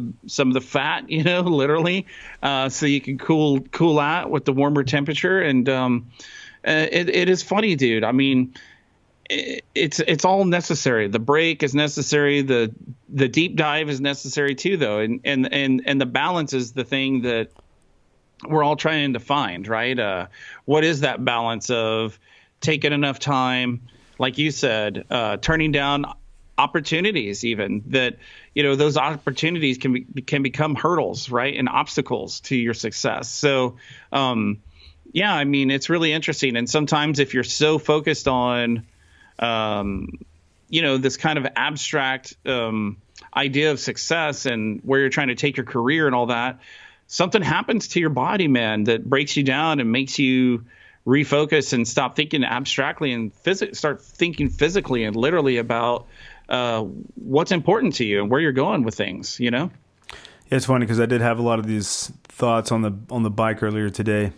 the fat, literally, so you can cool out with the warmer temperature. And it is funny, dude. I mean, it's all necessary. The break is necessary. The deep dive is necessary too, though. And the balance is the thing that we're all trying to find, right? What is that balance of taking enough time, like you said, turning down opportunities, even that, those opportunities can become hurdles, right? And obstacles to your success. So, yeah, I mean, it's really interesting. And sometimes if you're so focused on, this kind of abstract idea of success and where you're trying to take your career and all that, something happens to your body, man, that breaks you down and makes you refocus and stop thinking abstractly and start thinking physically and literally about what's important to you and where you're going with things, Yeah, it's funny because I did have a lot of these thoughts on the bike earlier today.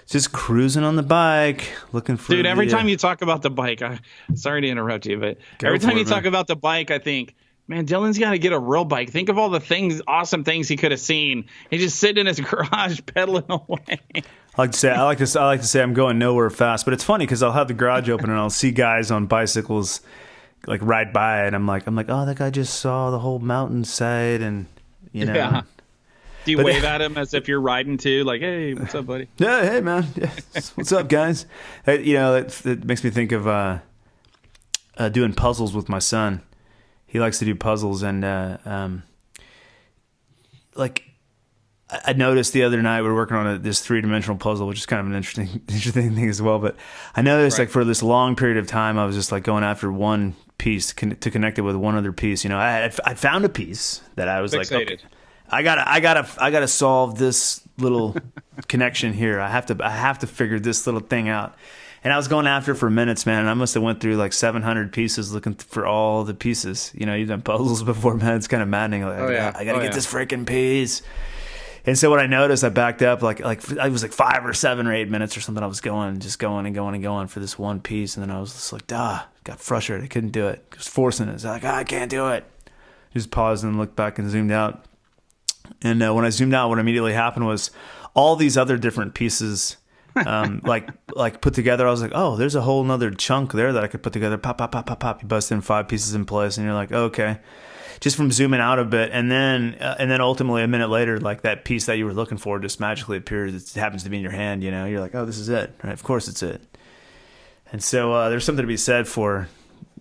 Just cruising on the bike, looking for. Dude, every time you talk about the bike, sorry to interrupt you, but every time you talk about the bike, I think, Man, Dylan's got to get a real bike. Think of all the awesome things he could have seen. He's just sitting in his garage pedaling away. I like to say I'm going nowhere fast, but it's funny because I'll have the garage open and I'll see guys on bicycles like ride by, and I'm like, oh, that guy just saw the whole mountainside, and Yeah. Do you wave at him as if you're riding too? Like, hey, what's up, buddy? Yeah, hey man, yeah. What's up, guys? It makes me think of doing puzzles with my son. He likes to do puzzles, and I noticed the other night we were working on this 3-dimensional puzzle, which is kind of an interesting thing as well. But I noticed like for this long period of time, I was just like going after one piece to connect it with one other piece. I found a piece that I was fixated. Like, okay, I gotta solve this little connection here. I have to figure this little thing out. And I was going after it for minutes, man. And I must have went through like 700 pieces looking for all the pieces. You've done puzzles before, man. It's kind of maddening. Like, I gotta get this freaking piece. And so what I noticed, I backed up like I was like 5 or 7 or 8 minutes or something. I was going for this one piece, and then I was just like, got frustrated. I couldn't do it. I was forcing it. I was like, I can't do it. Just paused and looked back and zoomed out. And when I zoomed out, what immediately happened was all these other different pieces. Like put together, I was like, oh, there's a whole nother chunk there that I could put together. Pop, pop, pop, pop, pop. You bust in 5 pieces in place, and you're like, okay. Just from zooming out a bit, and then ultimately a minute later, like that piece that you were looking for just magically appears. It happens to be in your hand. You're like, oh, this is it. Right? Of course, it's it. And so there's something to be said for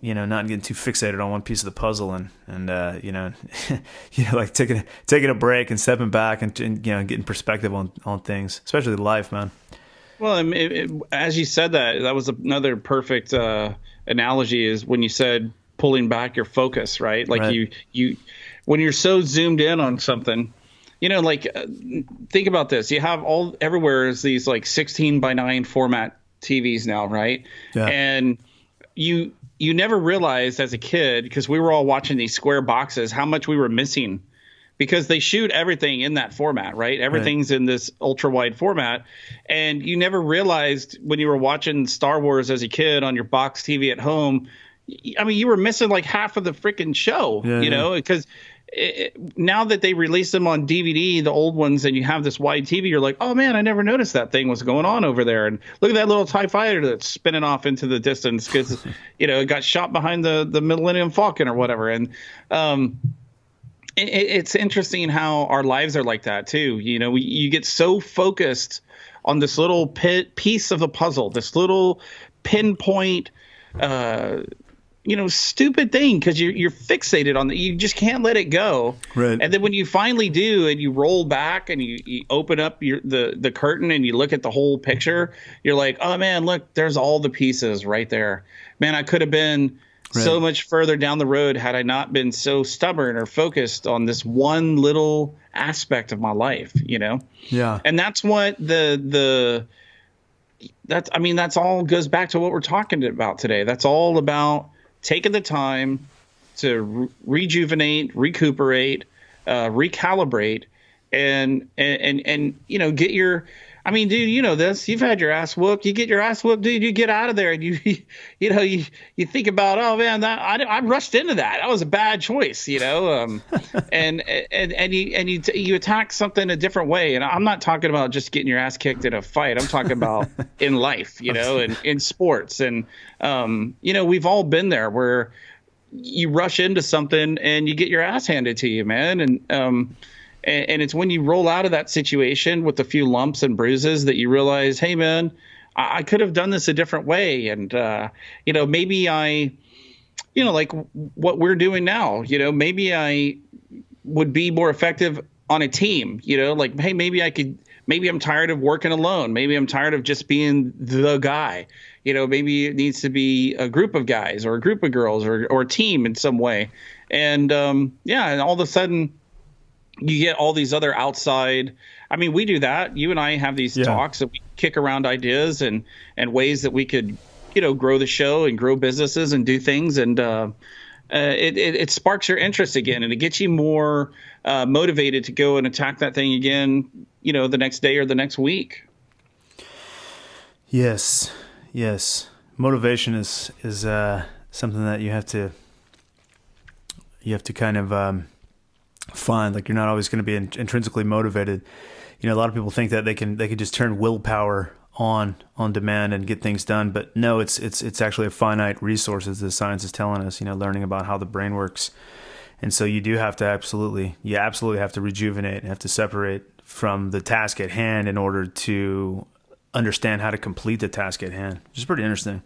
not getting too fixated on one piece of the puzzle, and like taking a break and stepping back and getting perspective on things, especially life, man. Well, as you said that was another perfect analogy is when you said pulling back your focus, right? Like right. you when you're so zoomed in on something, think about this. You have everywhere is these like 16:9 format TVs now, right? Yeah. And you never realized as a kid, because we were all watching these square boxes, how much we were missing. Because they shoot everything in that format, right? Everything's in this ultra wide format. And you never realized when you were watching Star Wars as a kid on your box TV at home, I mean, you were missing like half of the freaking show, because now that they release them on DVD, the old ones, and you have this wide TV, you're like, oh man, I never noticed that thing was going on over there. And look at that little TIE fighter that's spinning off into the distance because, it got shot behind the Millennium Falcon or whatever. And, it's interesting how our lives are like that too. You get so focused on this little piece of the puzzle, this little pinpoint, stupid thing, because you're fixated on that. You just can't let it go. Right. And then when you finally do, and you roll back and you open up the curtain and you look at the whole picture, you're like, oh man, look, there's all the pieces right there. Man, I could have been so much further down the road had I not been so stubborn or focused on this one little aspect of my life, Yeah. And that's what that's all goes back to what we're talking about today. That's all about taking the time to rejuvenate, recuperate, recalibrate, and get your. I mean, dude, you know this. You've had your ass whooped. You get your ass whooped, dude. You get out of there, and you think about, oh man, I rushed into that. That was a bad choice, and you attack something a different way. And I'm not talking about just getting your ass kicked in a fight. I'm talking about in life, and in sports, and we've all been there where you rush into something and you get your ass handed to you, man, and it's when you roll out of that situation with a few lumps and bruises that you realize, hey, man, I could have done this a different way. And, maybe like what we're doing now, maybe I would be more effective on a team, like, hey, maybe I'm tired of working alone. Maybe I'm tired of just being the guy. Maybe it needs to be a group of guys or a group of girls or a team in some way. And, and all of a sudden, you get all these other outside. I mean, we do that. You and I have these talks that we kick around ideas and ways that we could, grow the show and grow businesses and do things. And it sparks your interest again, and it gets you more motivated to go and attack that thing again, the next day or the next week. Yes. Motivation is something that you have to, You have to kind of find, like, you're not always going to be intrinsically motivated. You know, a lot of people think that they can just turn willpower on demand and get things done, but no, it's actually a finite resource, as the science is telling us. You know, learning about how the brain works, and so you do have to absolutely have to rejuvenate and have to separate from the task at hand in order to understand how to complete the task at hand, which is pretty interesting.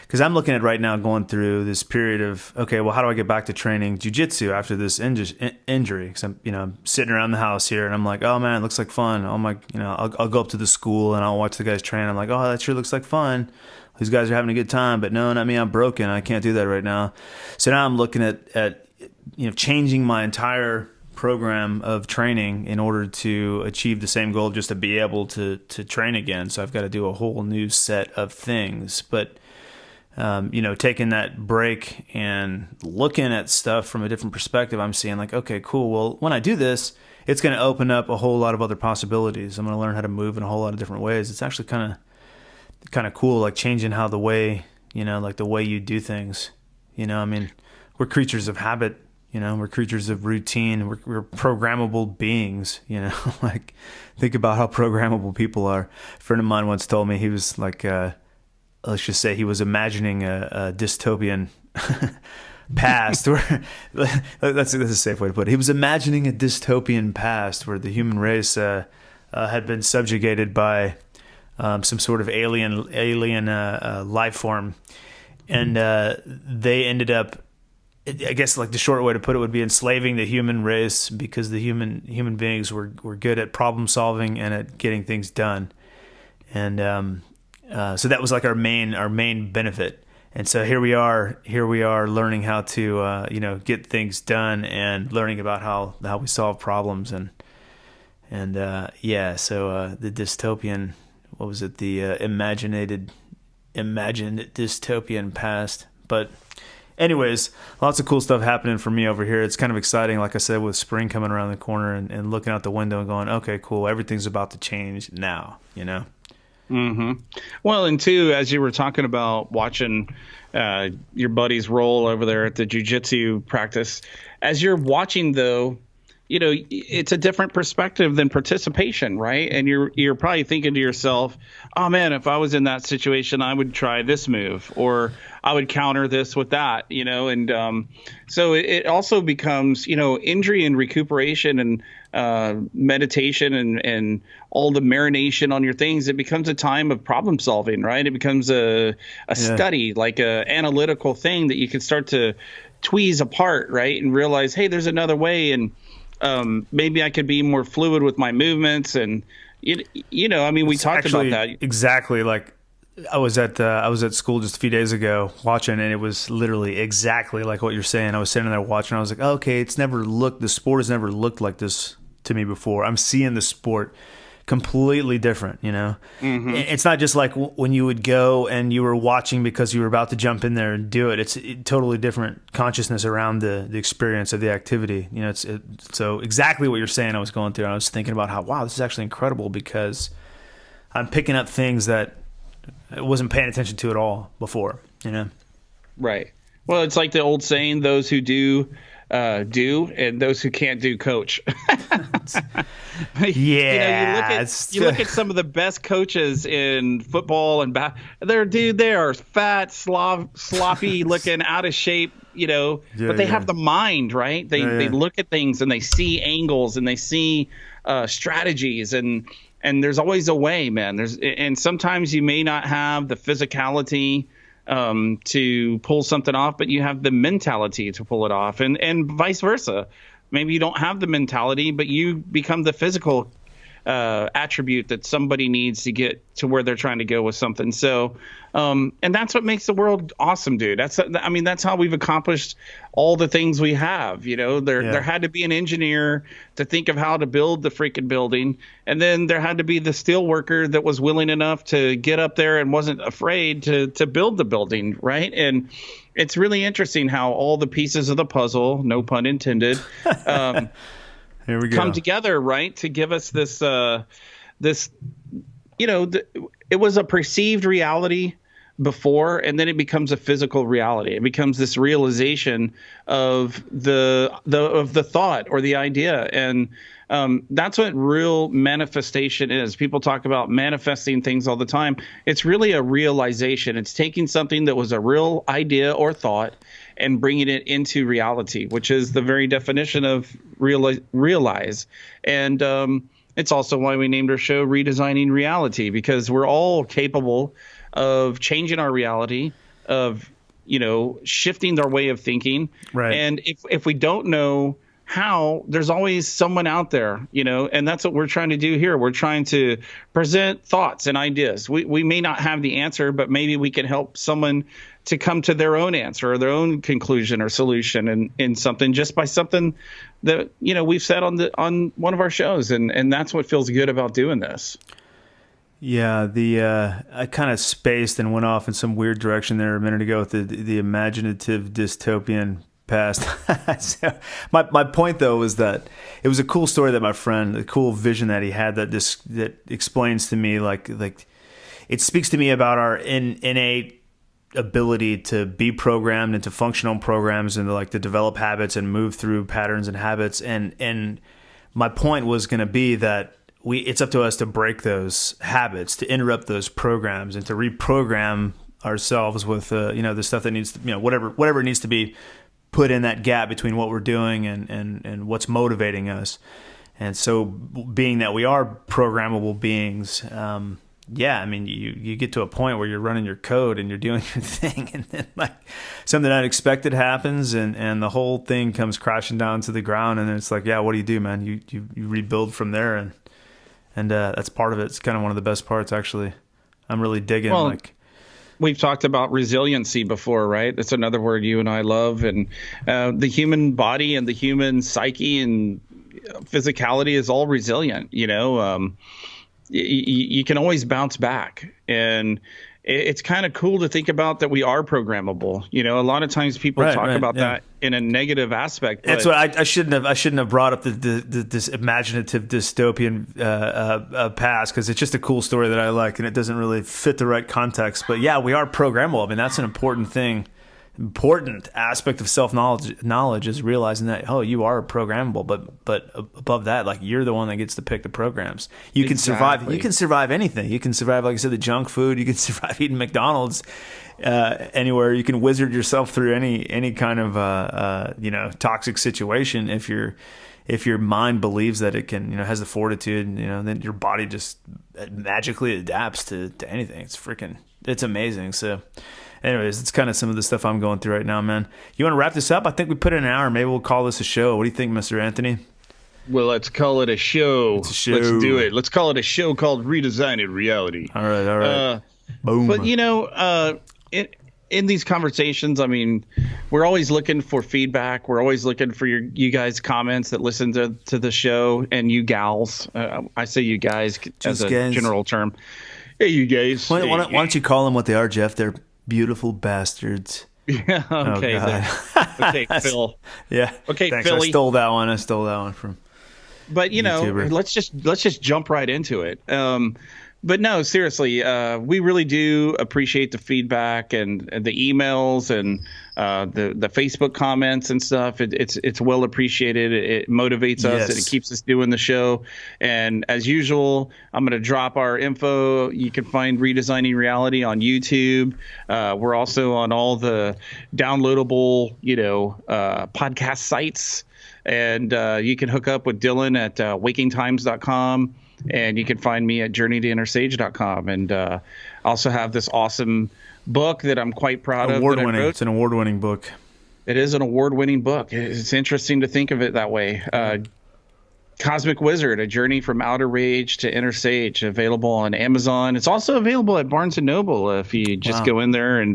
Because I'm looking at right now going through this period of, okay, well, how do I get back to training jiu-jitsu after this injury? Because I'm sitting around the house here and I'm like, oh man, it looks like fun. Oh my, I'll go up to the school and I'll watch the guys train. I'm like, oh, that sure looks like fun. These guys are having a good time, but no, not me. I'm broken. I can't do that right now. So now I'm looking at changing my entire program of training in order to achieve the same goal, just to be able to train again. So I've got to do a whole new set of things, but taking that break and looking at stuff from a different perspective, I'm seeing like, okay, cool. Well, when I do this, it's going to open up a whole lot of other possibilities. I'm going to learn how to move in a whole lot of different ways. It's actually kind of cool, like changing how the way you do things. We're creatures of habit. We're creatures of routine. We're programmable beings. Like, think about how programmable people are. A friend of mine once told me, he was like, let's just say he was imagining a dystopian past where that's a safe way to put it. He was imagining a dystopian past where the human race had been subjugated by some sort of alien life form, and they ended up, I guess, like the short way to put it would be enslaving the human race, because the human beings were good at problem solving and at getting things done, and so that was like our main benefit. And so here we are learning how to get things done and learning about how we solve problems and the dystopian, what was it, the imagined dystopian past. But anyways, lots of cool stuff happening for me over here. It's kind of exciting, like I said, with spring coming around the corner and looking out the window and going, okay, cool, everything's about to change now, Mm-hmm. Well, and two, as you were talking about watching your buddies roll over there at the jiu-jitsu practice, as you're watching, though, it's a different perspective than participation, right? And you're probably thinking to yourself, oh man, if I was in that situation, I would try this move, or I would counter this with that, and so it also becomes, injury and recuperation and meditation and all the marination on your things. It becomes a time of problem solving, right? It becomes a study, like a analytical thing that you can start to tweeze apart, right? And realize, hey, there's another way, and maybe I could be more fluid with my movements. And we talked about that. Exactly. Like, I was at school just a few days ago watching, and it was literally exactly like what you're saying. I was sitting there watching. I was like, oh, okay, the sport has never looked like this to me before. I'm seeing the sport completely different, Mm-hmm. It's not just like when you would go and you were watching because you were about to jump in there and do it. It's a totally different consciousness around the experience of the activity. So exactly what you're saying, I was going through. I was thinking about how, wow, this is actually incredible, because I'm picking up things that I wasn't paying attention to at all before, Right. Well, it's like the old saying, those who do, and those who can't do, coach. Yeah. You look at some of the best coaches in football and they are fat, sloppy looking, out of shape, but they have the mind, right? They look at things and they see angles and they see strategies, and there's always a way, man. And sometimes you may not have the physicality to pull something off, but you have the mentality to pull it off, and vice versa. Maybe you don't have the mentality, but you become the physical attribute that somebody needs to get to where they're trying to go with something. So, and that's what makes the world awesome, dude. That's how we've accomplished all the things we have. There had to be an engineer to think of how to build the freaking building, and then there had to be the steel worker that was willing enough to get up there and wasn't afraid to build the building, right? And it's really interesting how all the pieces of the puzzle, no pun intended, here we go, come together, right, to give us this it was a perceived reality, before, and then it becomes a physical reality. It becomes this realization of the thought or the idea, and that's what real manifestation is. People talk about manifesting things all the time. It's really a realization. It's taking something that was a real idea or thought and bringing it into reality, which is the very definition of realize. And it's also why we named our show Redesigning Reality, because we're all capable of changing our reality, of, shifting our way of thinking. Right. And if we don't know how, there's always someone out there, and that's what we're trying to do here. We're trying to present thoughts and ideas. We may not have the answer, but maybe we can help someone to come to their own answer or their own conclusion or solution in something, just by something that, we've said on one of our shows. And that's what feels good about doing this. Yeah, I kind of spaced and went off in some weird direction there a minute ago with the imaginative dystopian past. So my point though was that it was a cool story that my friend, the cool vision that he had that explains to me like it speaks to me about our innate ability to be programmed and to function on programs and to develop habits and move through patterns and habits. And my point was going to be that it's up to us to break those habits, to interrupt those programs, and to reprogram ourselves with the stuff that needs to, whatever needs to be put in that gap between what we're doing and what's motivating us. And so, being that we are programmable beings, you get to a point where you're running your code and you're doing your thing, and then something unexpected happens, and the whole thing comes crashing down to the ground, and then it's like, yeah, what do you do, man? You rebuild from there, and that's part of it. It's kind of one of the best parts, actually. I'm really digging We've talked about resiliency before, right? That's another word you and I love. And the human body and the human psyche and physicality is all resilient. You can always bounce back. And it's kind of cool to think about that we are programmable. A lot of times people talk about that in a negative aspect. That's what I shouldn't have brought up this imaginative dystopian past, because it's just a cool story that I like, and it doesn't really fit the right context. But yeah, we are programmable. I mean, that's an important thing. Important aspect of self-knowledge is realizing that, you are programmable, but above that, you're the one that gets to pick the programs. You can survive. You can survive anything. You can survive, like I said, the junk food. You can survive eating McDonald's anywhere. You can wizard yourself through any kind of toxic situation if your mind believes that it can, has the fortitude, and then your body just magically adapts to anything. It's amazing. So. Anyways, it's kind of some of the stuff I'm going through right now, man. You want to wrap this up? I think we put in an hour. Maybe we'll call this a show. What do you think, Mr. Anthony? Well, let's call it a show. It's a show. Let's do it. Let's call it a show called Redesigning Reality. All right. Boom. But, in these conversations, I mean, we're always looking for feedback. We're always looking for you guys' comments that listen to the show, and you gals. I say you guys as a general term. Hey, you guys. Why don't you call them what they are, Jeff? They're beautiful bastards. Yeah. Okay. Okay, Phil. Yeah. Okay, thanks. Philly. I stole that one from. But YouTuber. let's just jump right into it. But no, seriously, we really do appreciate the feedback and the emails and the Facebook comments and stuff. It's well appreciated. It motivates us and it keeps us doing the show. And as usual, I'm going to drop our info. You can find Redesigning Reality on YouTube. We're also on all the downloadable, podcast sites. And you can hook up with Dylan at wakingtimes.com. And you can find me at journeytoinnersage.com. And also have this awesome book that I'm quite proud of. Award-winning. It's an award-winning book. It is an award-winning book. It's interesting to think of it that way. Cosmic Wizard, A Journey from Outer Rage to Inner Sage, available on Amazon. It's also available at Barnes & Noble. If you just go in there and,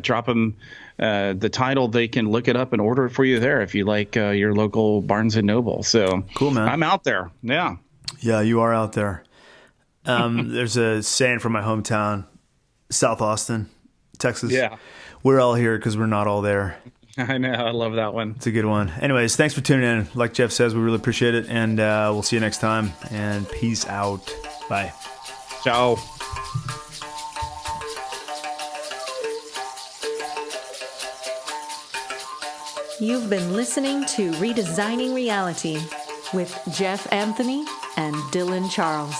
drop them the title, they can look it up and order it for you there if you like your local Barnes & Noble. So cool, man. I'm out there. Yeah. Yeah, you are out there. There's a saying from my hometown, South Austin, Texas. Yeah. We're all here because we're not all there. I know. I love that one. It's a good one. Anyways, thanks for tuning in. Like Jeff says, we really appreciate it. And we'll see you next time. And peace out. Bye. Ciao. You've been listening to Redesigning Reality with Jeff Anthony and Dylan Charles.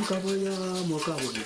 Kaboya, Mokaboya,